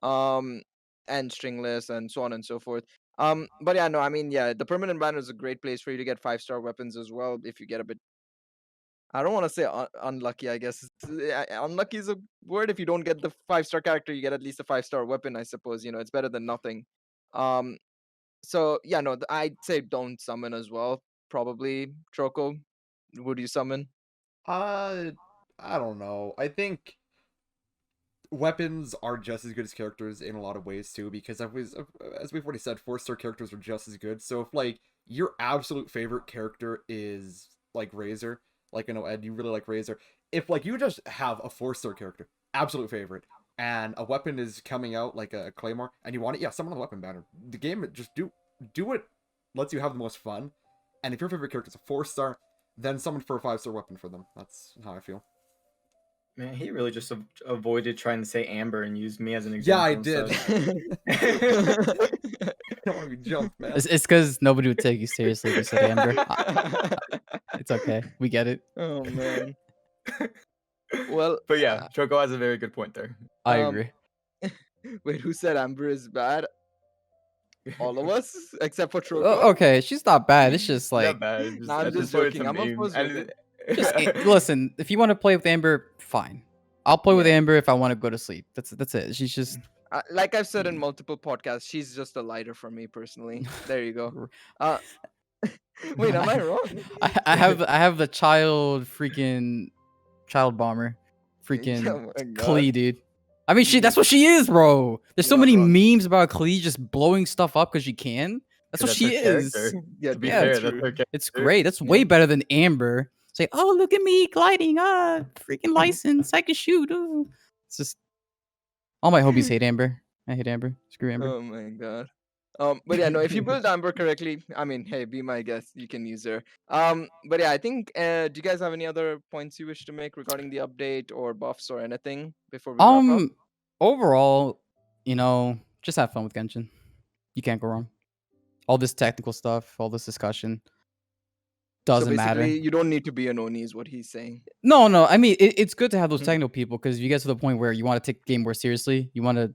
um, and stringless and so on and so forth. But yeah, no, I mean, yeah, the permanent banner is a great place for you to get 5-star weapons as well if you get a bit. I don't want to say unlucky. I guess unlucky is a word. If you don't get the 5-star character, you get at least a 5-star weapon. I suppose it's better than nothing. Um, so yeah, no, I'd say don't summon as well. Probably Troco. Would you summon? Uh, I don't know. I think weapons are just as good as characters in a lot of ways too, because as we've already said, 4-star characters are just as good. So if like your absolute favorite character is like Razor, like I know Ed, you really like Razor. If like you just have a 4-star character, absolute favorite, and a weapon is coming out like a Claymore, and you want it, yeah, summon on the weapon banner. The game just do what lets you have the most fun. And if your favorite character is a 4-star, then summon for a 5-star weapon for them. That's how I feel. Man, he really just avoided trying to say Amber and used me as an Yeah, example. I did. Instead. Don't want to be jumped, man. It's because nobody would take you seriously if you said Amber. It's okay. We get it. Oh man. Well, But yeah, Choco has a very good point there. I um, agree. wait, who said Amber is bad? All of us, except for Troco. Okay, she's not bad. It's just It's not like, bad. Just, Nah, I'm at just this point, it's joking. a I'm a meme. first with it. listen. If you want to play with Amber, fine. I'll play with Yeah. Amber if I want to go to sleep. That's it. She's just Like I've said in multiple podcasts, she's just a lighter for me personally. There you go. Uh, wait, am I wrong? I have the child bomber, freaking Oh my God. Klee, dude. I mean, that's what she is, bro. There's so You're not many wrong. memes about Klee just blowing stuff up because she can. That's what That's she her is. character. Yeah, To be Yeah, fair, it's that's true. her character. It's great. That's way better than Amber. Say, oh, look at me gliding. Freaking license. I can shoot. Ooh. It's just all my homies hate Amber. I hate Amber. Screw Amber. Oh my God. But yeah, no, if you build Amber correctly, I mean, hey, be my guest. You can use her. But yeah, I think. Do you guys have any other points you wish to make regarding the update or buffs or anything before we wrap up? Overall, just have fun with Genshin. You can't go wrong. All this technical stuff, all this discussion So doesn't matter. basically, you don't need to be an Oni, is what he's saying. No. I mean, it's good to have those Mhm. technical people because if you get to the point where you want to take the game more seriously, you want to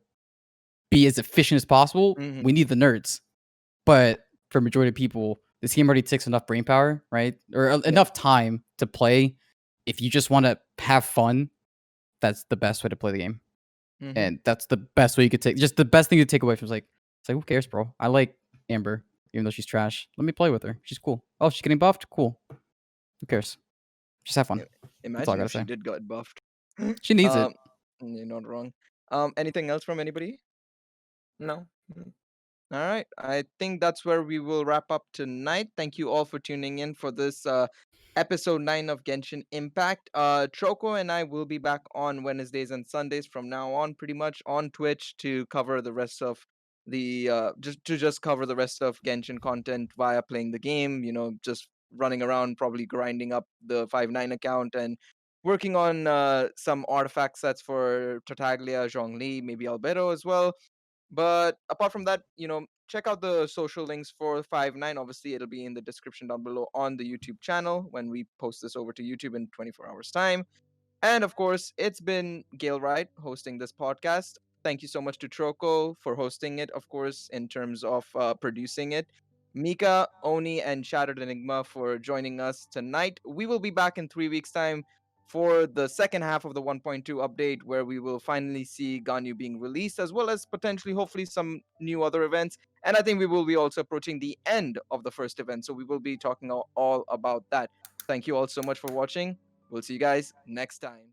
be as efficient as possible. Mhm. We need the nerds. But for majority of people, this game already takes enough brain power, right? Or enough time to play. If you just want to have fun, that's the best way to play the game. Mhm. And that's the best way you could take. Just the best thing to take away from it's like, who cares, bro? I like Amber, even though she's trash. Let me play with her. She's cool. Oh, she's getting buffed. Cool. Who cares? Just have fun. That's all I Imagine gotta if she say. did get buffed. She needs it. You're not wrong. Anything else from anybody? No. All right. I think that's where we will wrap up tonight. Thank you all for tuning in for this episode 9 of Genshin Impact. Troko and I will be back on Wednesdays and Sundays from now on, pretty much on Twitch to cover the rest of the just cover the rest of Genshin content via playing the game, just running around, probably grinding up the 5-9 account and working on some artifact sets for Tartaglia, Zhongli, maybe Albedo as well. But apart from that, check out the social links for 5-9. Obviously, it'll be in the description down below on the YouTube channel when we post this over to YouTube in 24 hours' time. And of course, it's been Gail Wright hosting this podcast. Thank you so much to Troco for hosting it, of course, in terms of producing it. Mika, Oni, and Shattered Enigma for joining us tonight. We will be back in 3 weeks' time for the second half of the 1.2 update, where we will finally see Ganyu being released, as well as potentially, hopefully, some new other events. And I think we will be also approaching the end of the first event, so we will be talking all about that. Thank you all so much for watching. We'll see you guys next time.